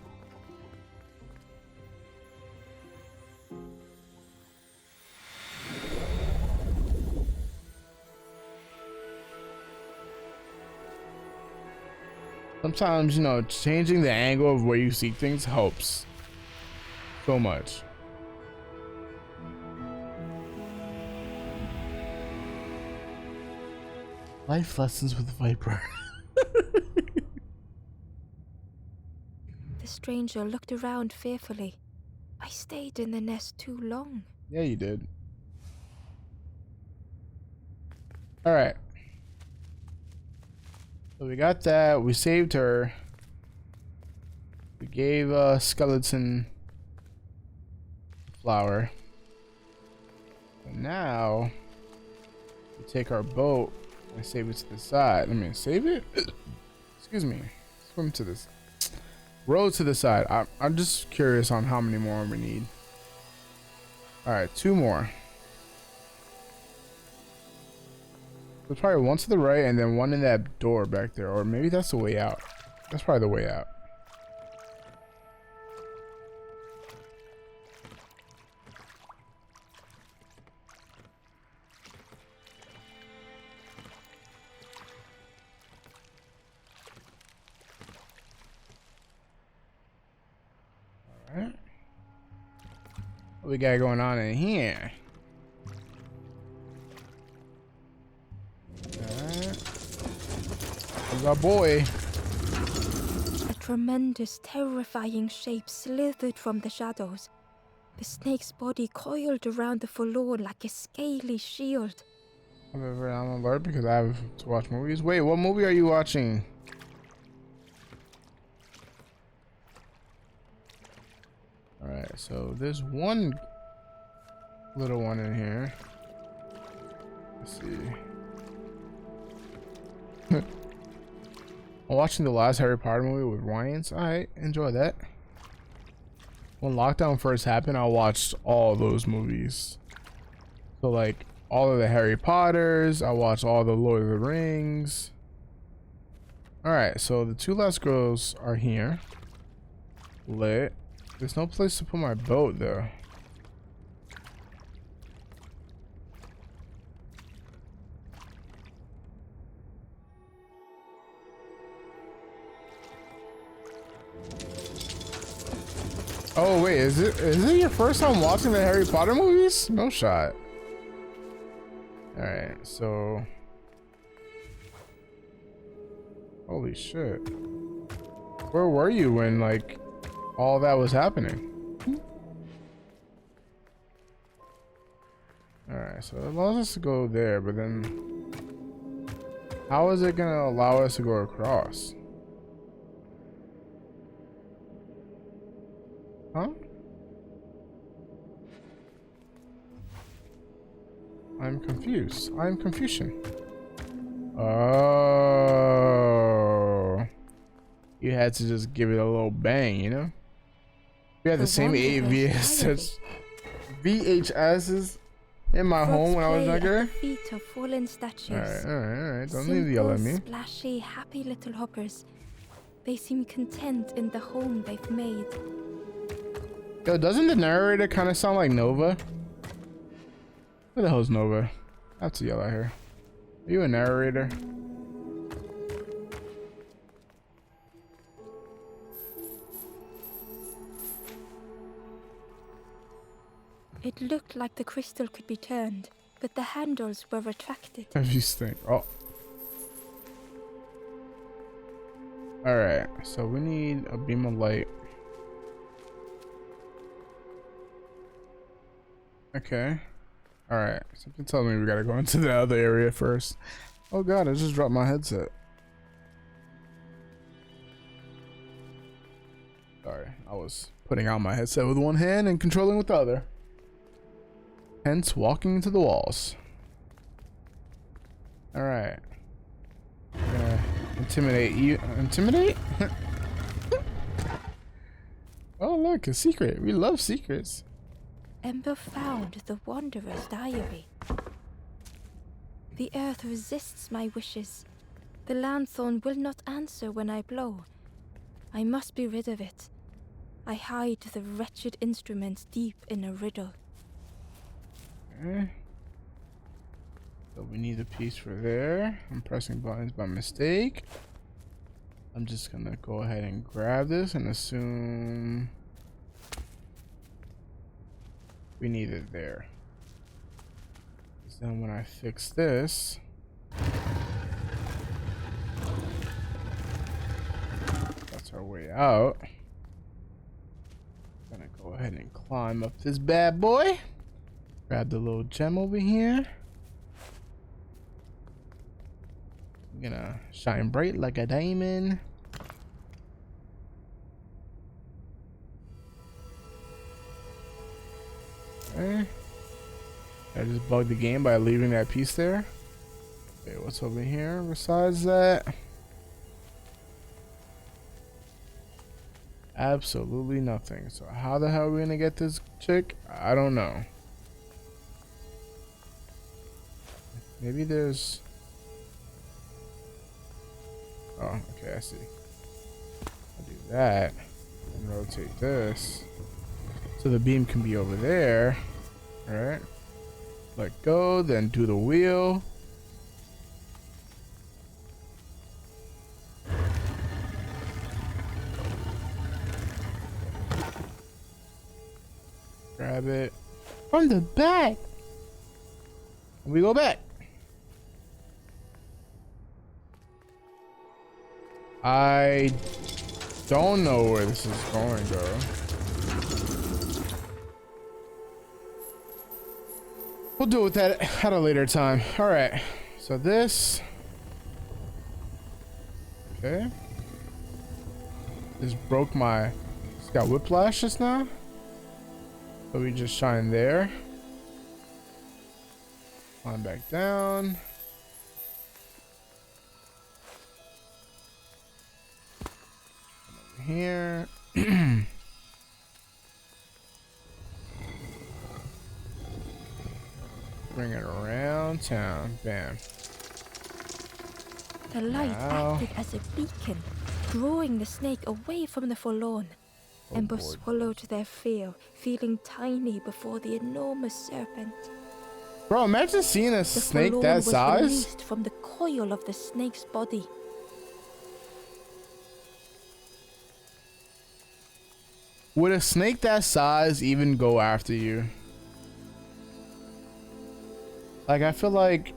Sometimes, you know, changing the angle of where you see things helps so much. Life lessons with Viper. The stranger looked around fearfully. I stayed in the nest too long. Yeah, you did. All right. So we got that. We saved her. We gave skeleton flower. And now we take our boat and save it to the side. Let me save it. Excuse me. Swim to this. Row to the side. I'm just curious on how many more we need. All right, 2 more. There's probably one to the right and then one in that door back there, or maybe that's the way out. That's probably the way out. All right. What we got going on in here? There's our boy. A tremendous, terrifying shape slithered from the shadows. The snake's body coiled around the forlorn like a scaly shield. I'm ever on alert because I have to watch movies. Wait, what movie are you watching? Alright, so there's one little one in here. Let's see. I'm watching the last Harry Potter movie with Ryans. Alright, enjoy that. When lockdown first happened, I watched all those movies. So like all of the Harry Potters, I watched all the Lord of the Rings. All right, so the two last girls are here. Lit. There's no place to put my boat though. Oh wait, is it your first time watching the Harry Potter movies? No shot. All right, so holy shit. Where were you when like all that was happening? All right, so it allows us to go there, but then how is it gonna allow us to go across? Huh? I'm confused. I'm Confucian. Oh. You had to just give it a little bang, you know? We had the same VHSs in my home when I was younger. Feet of fallen statues. Alright. Don't need to yell at me. Splashy, happy little hoppers. They seem content in the home they've made. Yo, doesn't the narrator kind of sound like Nova? Who the hell's Nova? I have to yell at her. Are you a narrator? It looked like the crystal could be turned, but the handles were retracted. If you stink. Oh. Alright, so we need a beam of light. Okay. Alright. Something tells me we gotta go into the other area first. Oh god, I just dropped my headset. Sorry, I was putting out my headset with one hand and controlling with the other. Hence, walking into the walls. Alright. We're gonna intimidate you. Intimidate? Oh look, a secret. We love secrets. Ember found the Wanderer's diary. The earth resists my wishes. The lanthorn will not answer when I blow. I must be rid of it. I hide the wretched instrument deep in a riddle. Okay. So we need a piece for there. I'm pressing buttons by mistake. I'm just gonna go ahead and grab this and assume we need it there. So then when I fix this, that's our way out. Gonna go ahead and climb up this bad boy. Grab the little gem over here. I'm gonna shine bright like a diamond. Okay. I just bugged the game by leaving that piece there. Okay, what's over here besides that? Absolutely nothing. So how the hell are we gonna get this chick? I don't know. Maybe there's... Oh, okay, I see. I'll do that and rotate this so the beam can be over there. All right, let go, then do the wheel. Grab it from the back. We go back. I don't know where this is going, though. We'll deal with that at a later time. All right. So this. Okay. This broke my. It's got whiplash just now. So we just shine there. Climb back down. Here. Bring it around town. Bam. The light Now. acted as a beacon, drawing the snake away from the forlorn. Oh, Ember boy. swallowed their fear, feeling tiny before the enormous serpent. Bro, imagine seeing a The snake forlorn that was size. released from the coil of the snake's body. Would a snake that size even go after you? Like, I feel like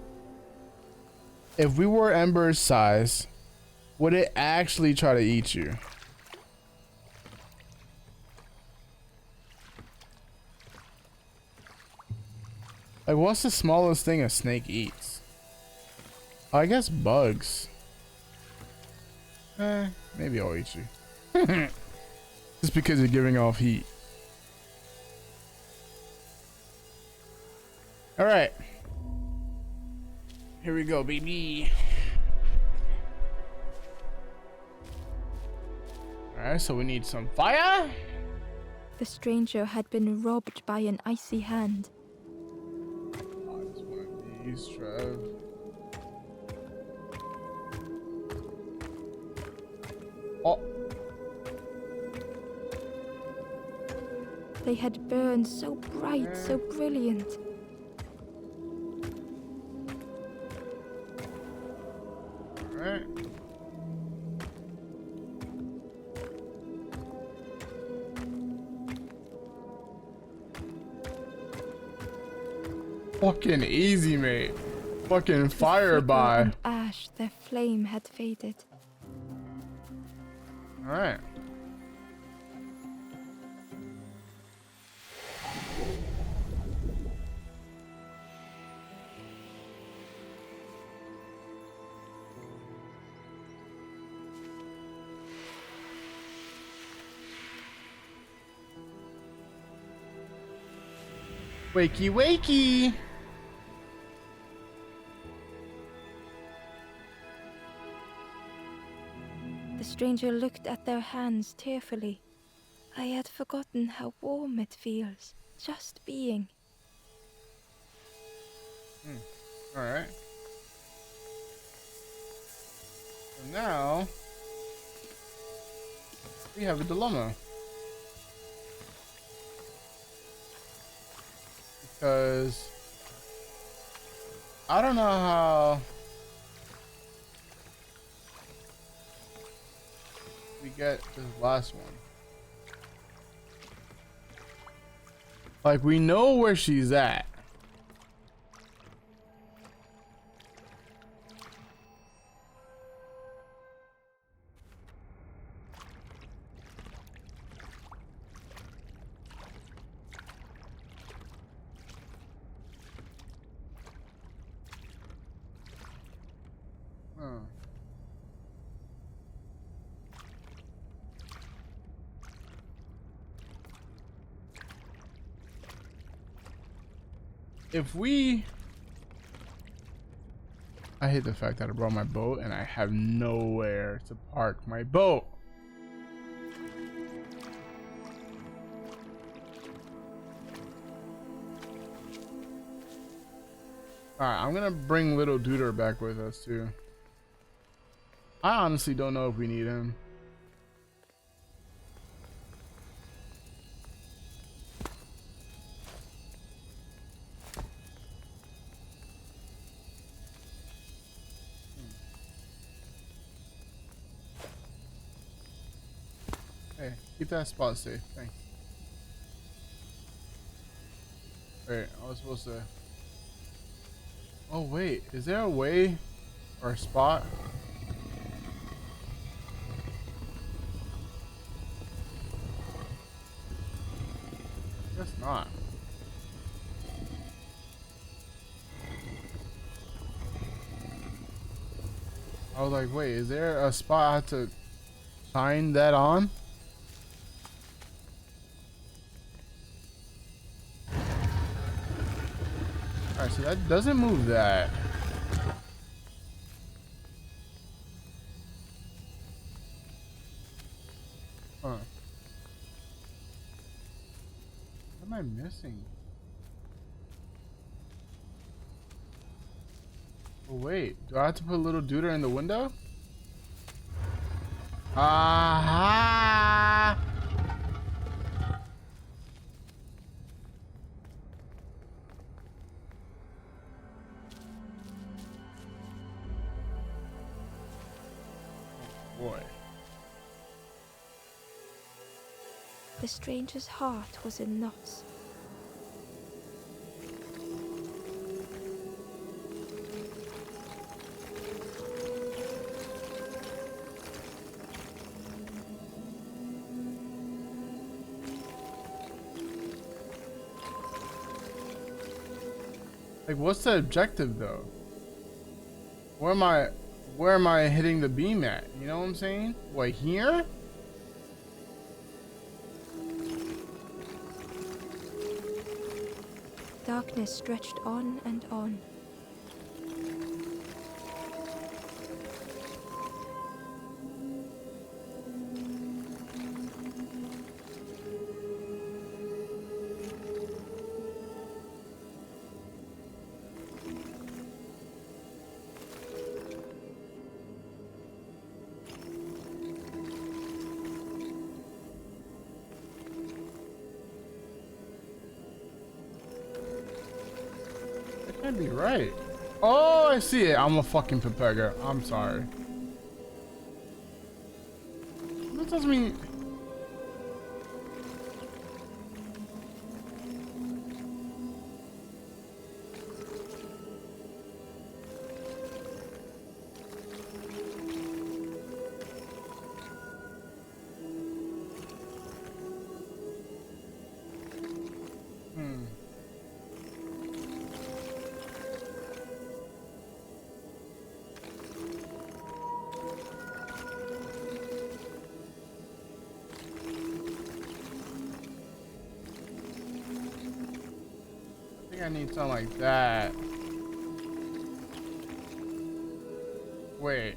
if we were Ember's size, would it actually try to eat you? Like, what's the smallest thing a snake eats? I guess bugs. Maybe I'll eat you. Just because you're giving off heat. Alright. Here we go, baby. Alright, so we need some fire. The stranger had been robbed by an icy hand. Oh, it's one of these, Trev. Oh. They had burned so bright, so brilliant. Alright. Fucking easy, mate. Fucking fire by. And ash, their flame had faded. Alright. Wakey, wakey. The stranger looked at their hands tearfully. I had forgotten how warm it feels, just being. Alright. So now we have a dilemma. Because I don't know how we get this last one. Like, we know where she's at. If we... I hate the fact that I brought my boat and I have nowhere to park my boat. Alright, I'm gonna bring little Duder back with us too. I honestly don't know if we need him. Hey, keep that spot safe. Thanks. Wait, I was supposed to... Oh wait, is there a way or a spot? Guess not. I was like, wait, is there a spot I have to shine that on? Alright, so that doesn't move that. Huh. What am I missing? Oh, wait, do I have to put a little duder in the window? Aha! Boy. The stranger's heart was in knots. Like, what's the objective though? Where am I hitting the beam at? You know what I'm saying? What, here? Darkness stretched on and on. That can't be right. Oh, I see it. I'm a fucking Pepega. I'm sorry. That doesn't mean... I need something like that. Wait.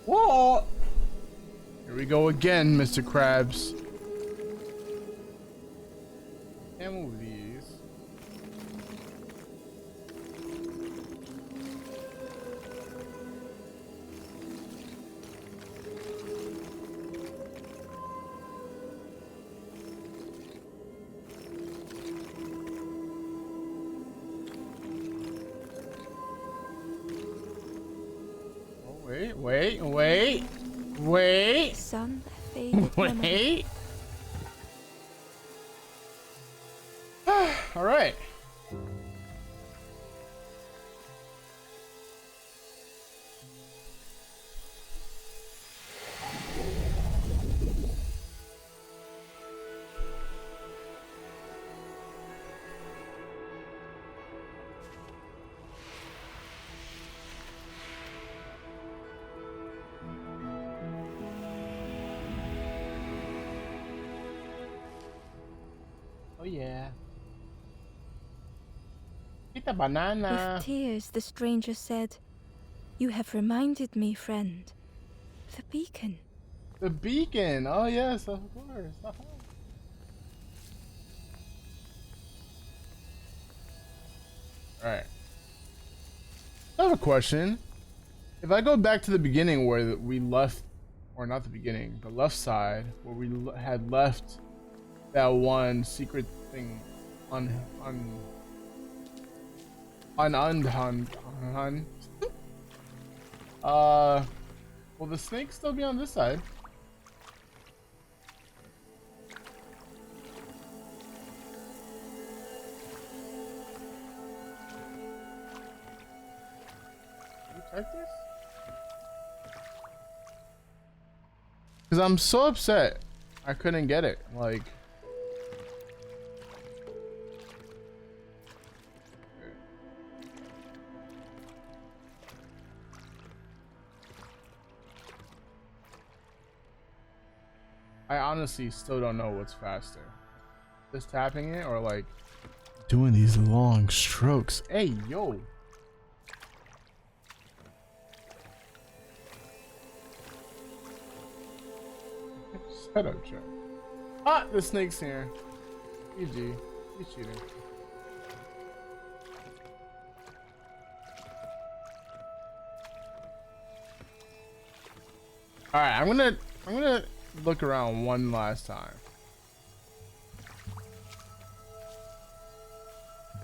Whoa! Here we go again, Mr. Krabs. Can't move these. Wait. Sun faded. Wait. All right. Oh yeah. Eat a banana. With tears, the stranger said, "You have reminded me, friend. The beacon." The beacon. Oh yes, of course. Alright. I have a question. If I go back to the beginning where we left, or not the beginning, the left side, where we had left that one secret thing undone. Will the snake still be on this side? Can you check this? Because I'm so upset I couldn't get it. Like, I honestly still don't know what's faster. Just tapping it or like doing these long strokes. Hey, yo. Shut up, Joe. Ah, the snake's here. GG. You cheating. Alright, I'm gonna look around one last time.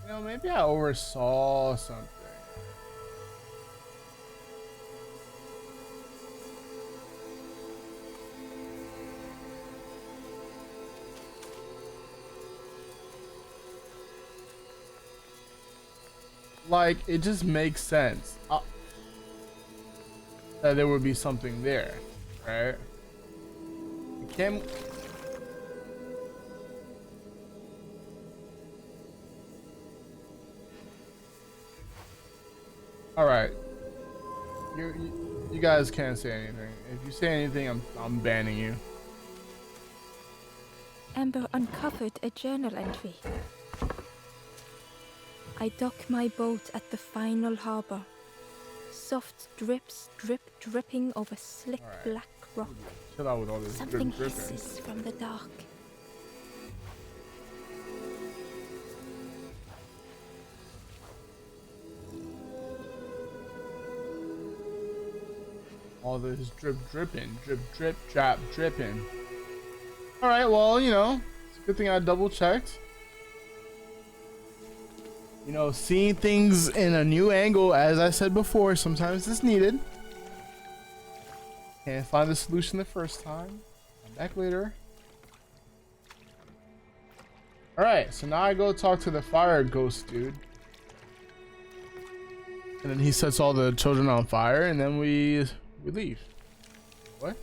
You know, maybe I oversaw something. Like, it just makes sense that there would be something there, right? It can't. All right, you guys can't say anything. If you say anything, I'm banning you. Ember uncovered a journal entry. I dock my boat at the final harbor. Soft drips dripping over slick black rock. Chill out with all this Something dripping. hisses from the dark. All this dripping, drip, dripping. All right, well, you know, it's a good thing I double checked. You know, seeing things in a new angle, as I said before, sometimes it's needed. Can't find the solution the first time. I'm back later. All right, so now I go talk to the fire ghost dude. And then he sets all the children on fire, and then we leave. What?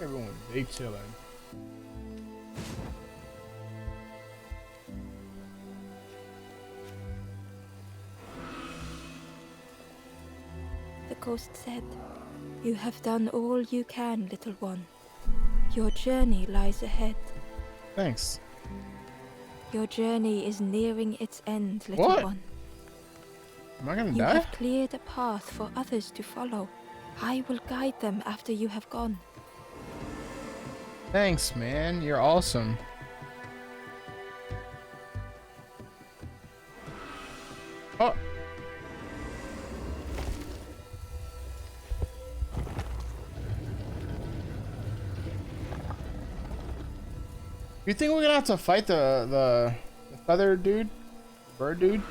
Everyone, they chilling. The ghost said, "You have done all you can, little one. Your journey lies ahead. Thanks. Your journey is nearing its end, little What? one. Am I gonna You die? have cleared a path for others to follow. I will guide them after you have gone." Thanks, man. You're awesome. Oh. You think we're gonna have to fight the feather dude? Bird dude?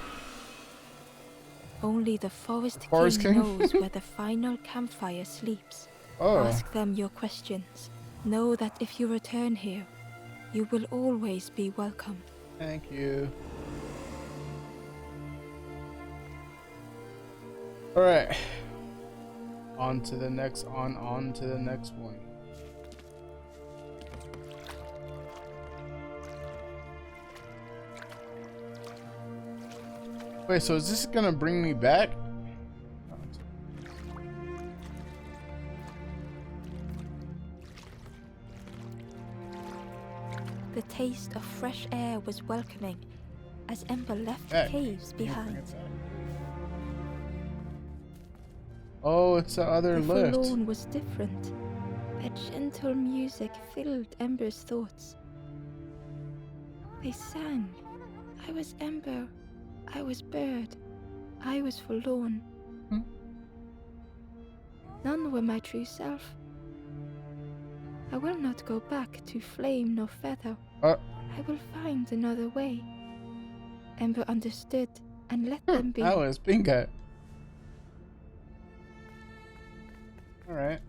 Only the Forest King? knows where the final campfire sleeps. Oh. Ask them your questions. Know that if you return here, you will always be welcome. Thank you. Alright. On to the next one. Wait, so is this gonna bring me back? The taste of fresh air was welcoming as Ember left the Back. caves behind. Oh, it's the other The lift. forlorn was different. A gentle music filled Ember's thoughts. They sang. I was Ember. I was bird. I was forlorn. Hmm? None were my true self. I will not go back to flame nor feather. I will find another way. Ember understood and let them be. Oh, it's Bingo. Alright.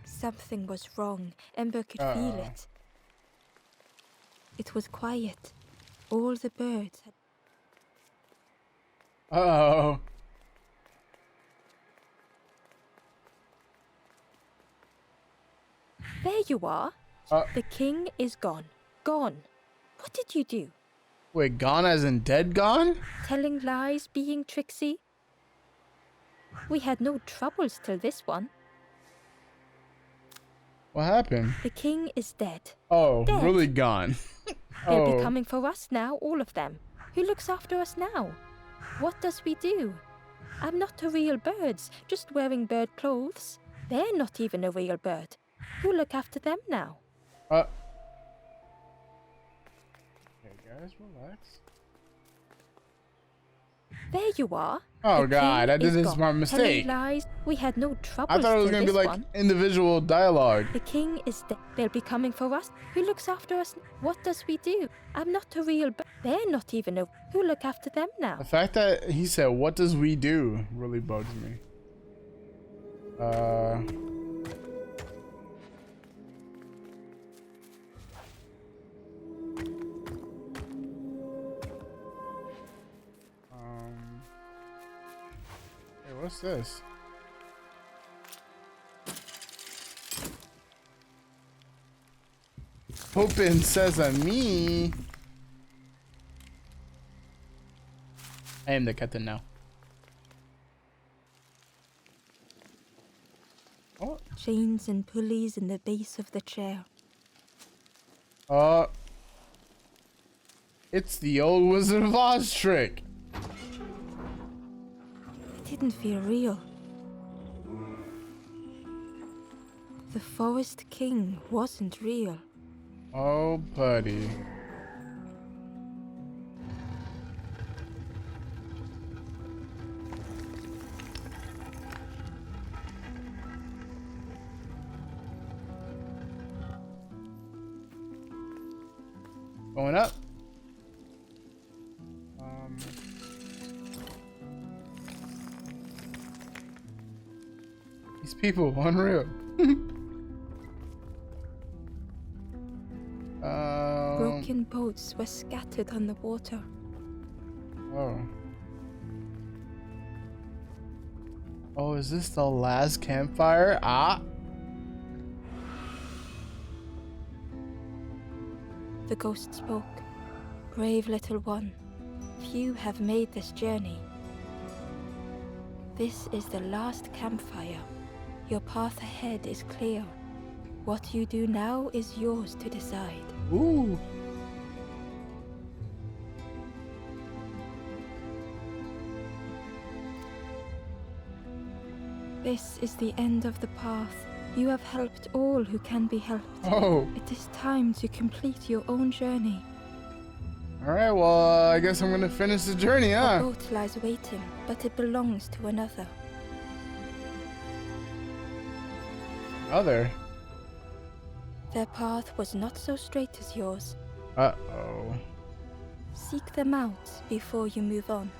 Something was wrong. Ember could feel it. It was quiet. All the birds had... Uh-oh. you are. The king is gone. Gone. What did you do? Wait, gone as in dead gone? Telling lies, being tricksy? We had no troubles till this one. What happened? The king is dead. Oh, Dead. really gone. They'll be coming for us now, all of them. Who looks after us now? What does we do? I'm not a real bird, just wearing bird clothes. They're not even a real bird. Who look after them now? Okay, guys, relax. There you are. Oh The god, I king did is this gone. by mistake. Telling lies. We had no trouble. I thought it was gonna be like individual dialogue. The king is dead. They'll be coming for us. Who looks after us? What does we do? I'm not a real They're not even a Who look after them now? The fact that he said, "What does we do?" really bugs me. Hey, what's this? Open sesame. I am the captain now. Oh. Chains and pulleys in the base of the chair. It's the old Wizard of Oz trick. It didn't feel real. The Forest King wasn't real. Oh, buddy. Going up. These people, unreal. Broken boats were scattered on the water. Oh. Oh, is this the last campfire? Ah. The ghost spoke. Brave little one, few have made this journey. This is the last campfire. Your path ahead is clear. What you do now is yours to decide. Ooh. This is the end of the path. You have helped all who can be helped. Oh. It is time to complete your own journey. Alright, well, I guess I'm gonna finish the journey, A huh? boat lies waiting, but it belongs to another. Other? Their path was not so straight as yours. Uh-oh. Seek them out before you move on.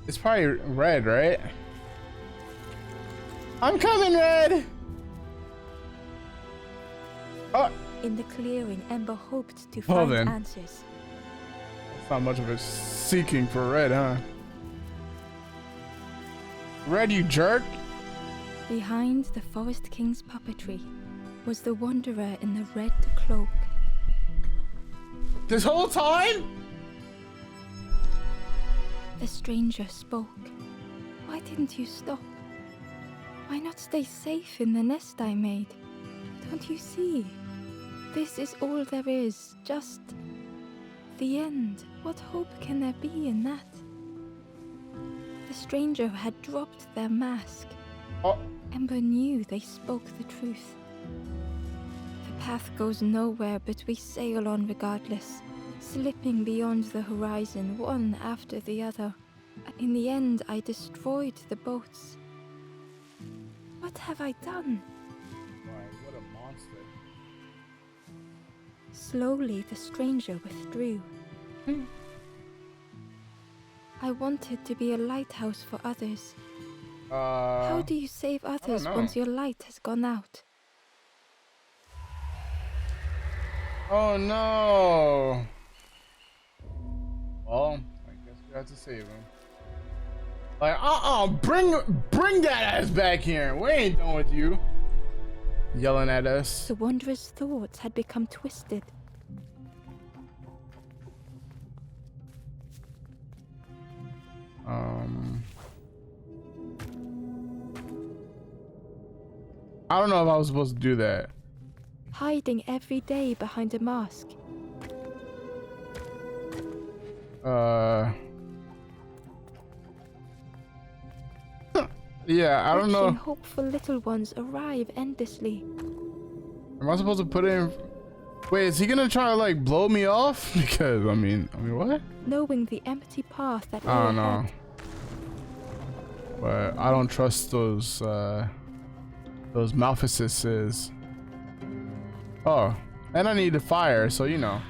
It's probably red, right? I'm coming, Red! Oh! In the clearing, Ember hoped to Well find then. answers. It's not much of a seeking for Red, huh? Red, you jerk! Behind the Forest King's puppetry was the Wanderer in the red cloak. This whole time? The stranger spoke. Why didn't you stop? Why not stay safe in the nest I made? Don't you see? This is all there is, just the end. What hope can there be in that? The stranger had dropped their mask. Oh. Ember knew they spoke the truth. The path goes nowhere, but we sail on regardless, slipping beyond the horizon, one after the other. In the end, I destroyed the boats. What have I done? Why, what a monster. Slowly, the stranger withdrew. I wanted to be a lighthouse for others. How do you save others once your light has gone out? Oh no! Well, I guess we have to save him. Like, bring that ass back here. We ain't done with you. yelling at us. The Wanderer's thoughts had become twisted. I don't know if I was supposed to do that. Hiding every day behind a mask. Yeah, I don't know. Watching hopeful little ones arrive endlessly. Am I supposed to put it in? Wait, is he gonna try to like blow me off? Because I mean what? Knowing the empty path that I lay don't know. ahead. But I don't trust those Malphises. Oh, and I need the fire, so you know.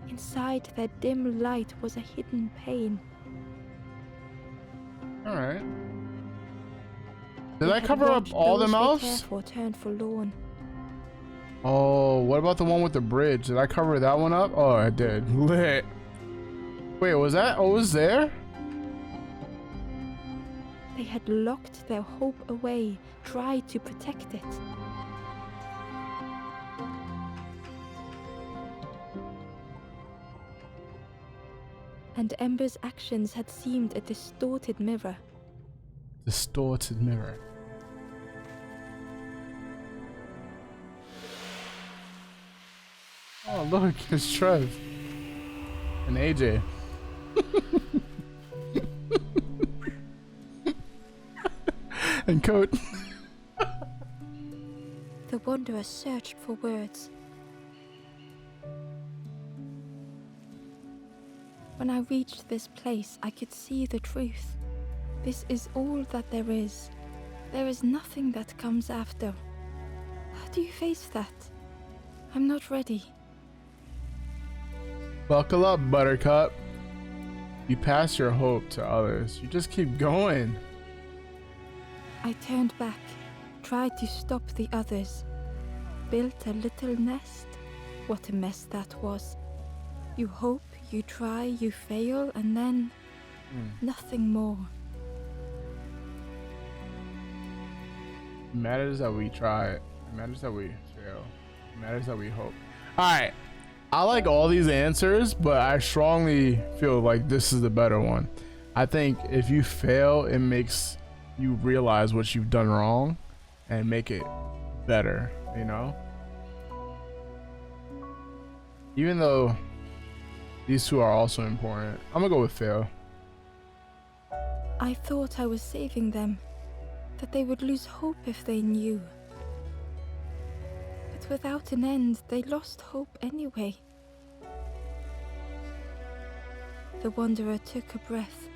Inside their dim light was a hidden pain. All right. Did They I had cover up watched all the those they mouths? cared for turn forlorn. Oh, what about the one with the bridge? Did I cover that one up? Oh, I did. Lit. Wait, was that always there? They had locked their hope away, tried to protect it. And Ember's actions had seemed a distorted mirror. Distorted mirror. Oh, look, it's Trev. And AJ. And Coat. The Wanderer searched for words. When I reached this place, I could see the truth. This is all that there is. There is nothing that comes after. How do you face that? I'm not ready. Buckle up, Buttercup. You pass your hope to others. You just keep going. I turned back, tried to stop the others. Built a little nest. What a mess that was. You hope, you try, you fail, and then nothing more. It matters that we try it. It matters that we fail. It matters that we hope. Alright. I like all these answers, but I strongly feel like this is the better one. I think if you fail, it makes you realize what you've done wrong and make it better, you know? Even though these two are also important, I'm gonna go with fail. I thought I was saving them, that they would lose hope if they knew. But without an end, they lost hope anyway. The Wanderer took a breath.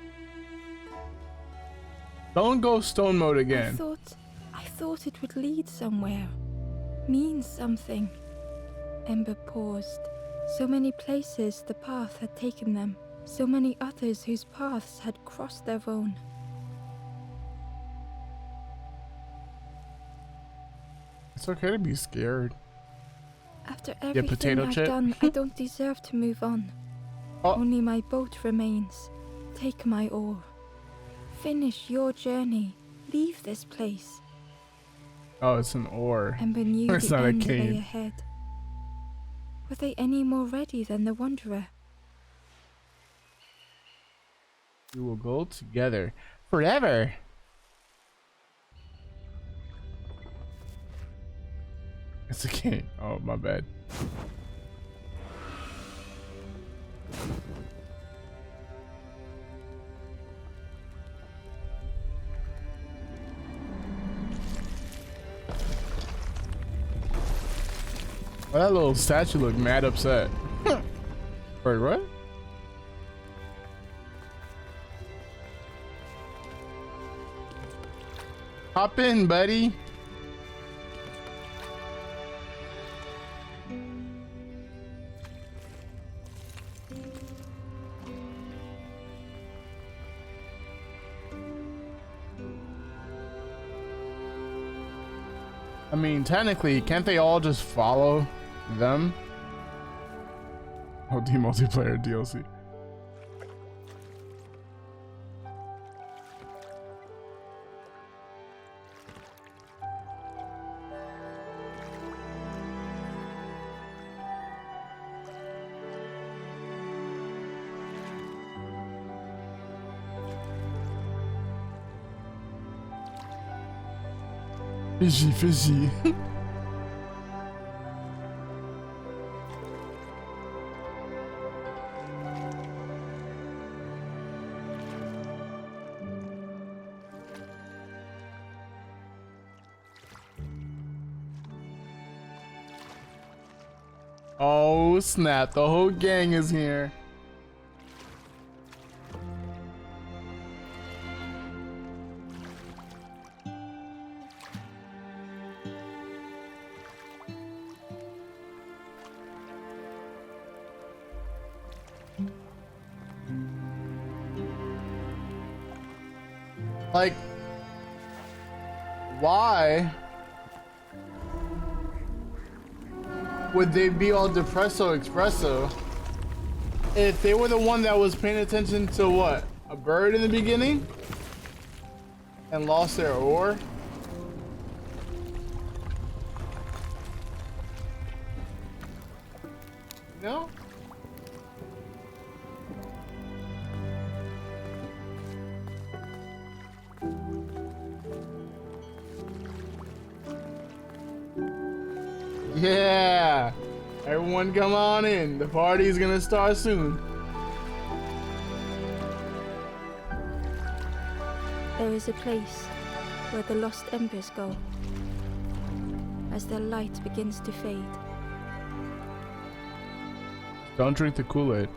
Don't go stone mode again. I thought it would lead somewhere, mean something. Ember paused. So many places the path had taken them, so many others whose paths had crossed their own. It's okay to be scared. After Yeah, everything I've done, I don't deserve to move on. Oh. Only my boat remains. Take my oar. Finish your journey. Leave this place. Oh, it's an oar. Ember knew It's the not a end lay cane. ahead. Were they any more ready than the Wanderer? We will go together forever. It's a cane. Oh, my bad. Oh, that little statue looked mad upset. Wait, what? Hop in, buddy. I mean, technically, can't they all just follow them? Oh, the multiplayer DLC. Fishy, fishy. Oh snap, the whole gang is here. Like, why would they be all depresso espresso if they were the one that was paying attention to what? A bird in the beginning? And lost their oar? No? Yeah! Everyone come on in. The party's gonna start soon. There is a place where the lost embers go as their light begins to fade. Don't drink the Kool-Aid.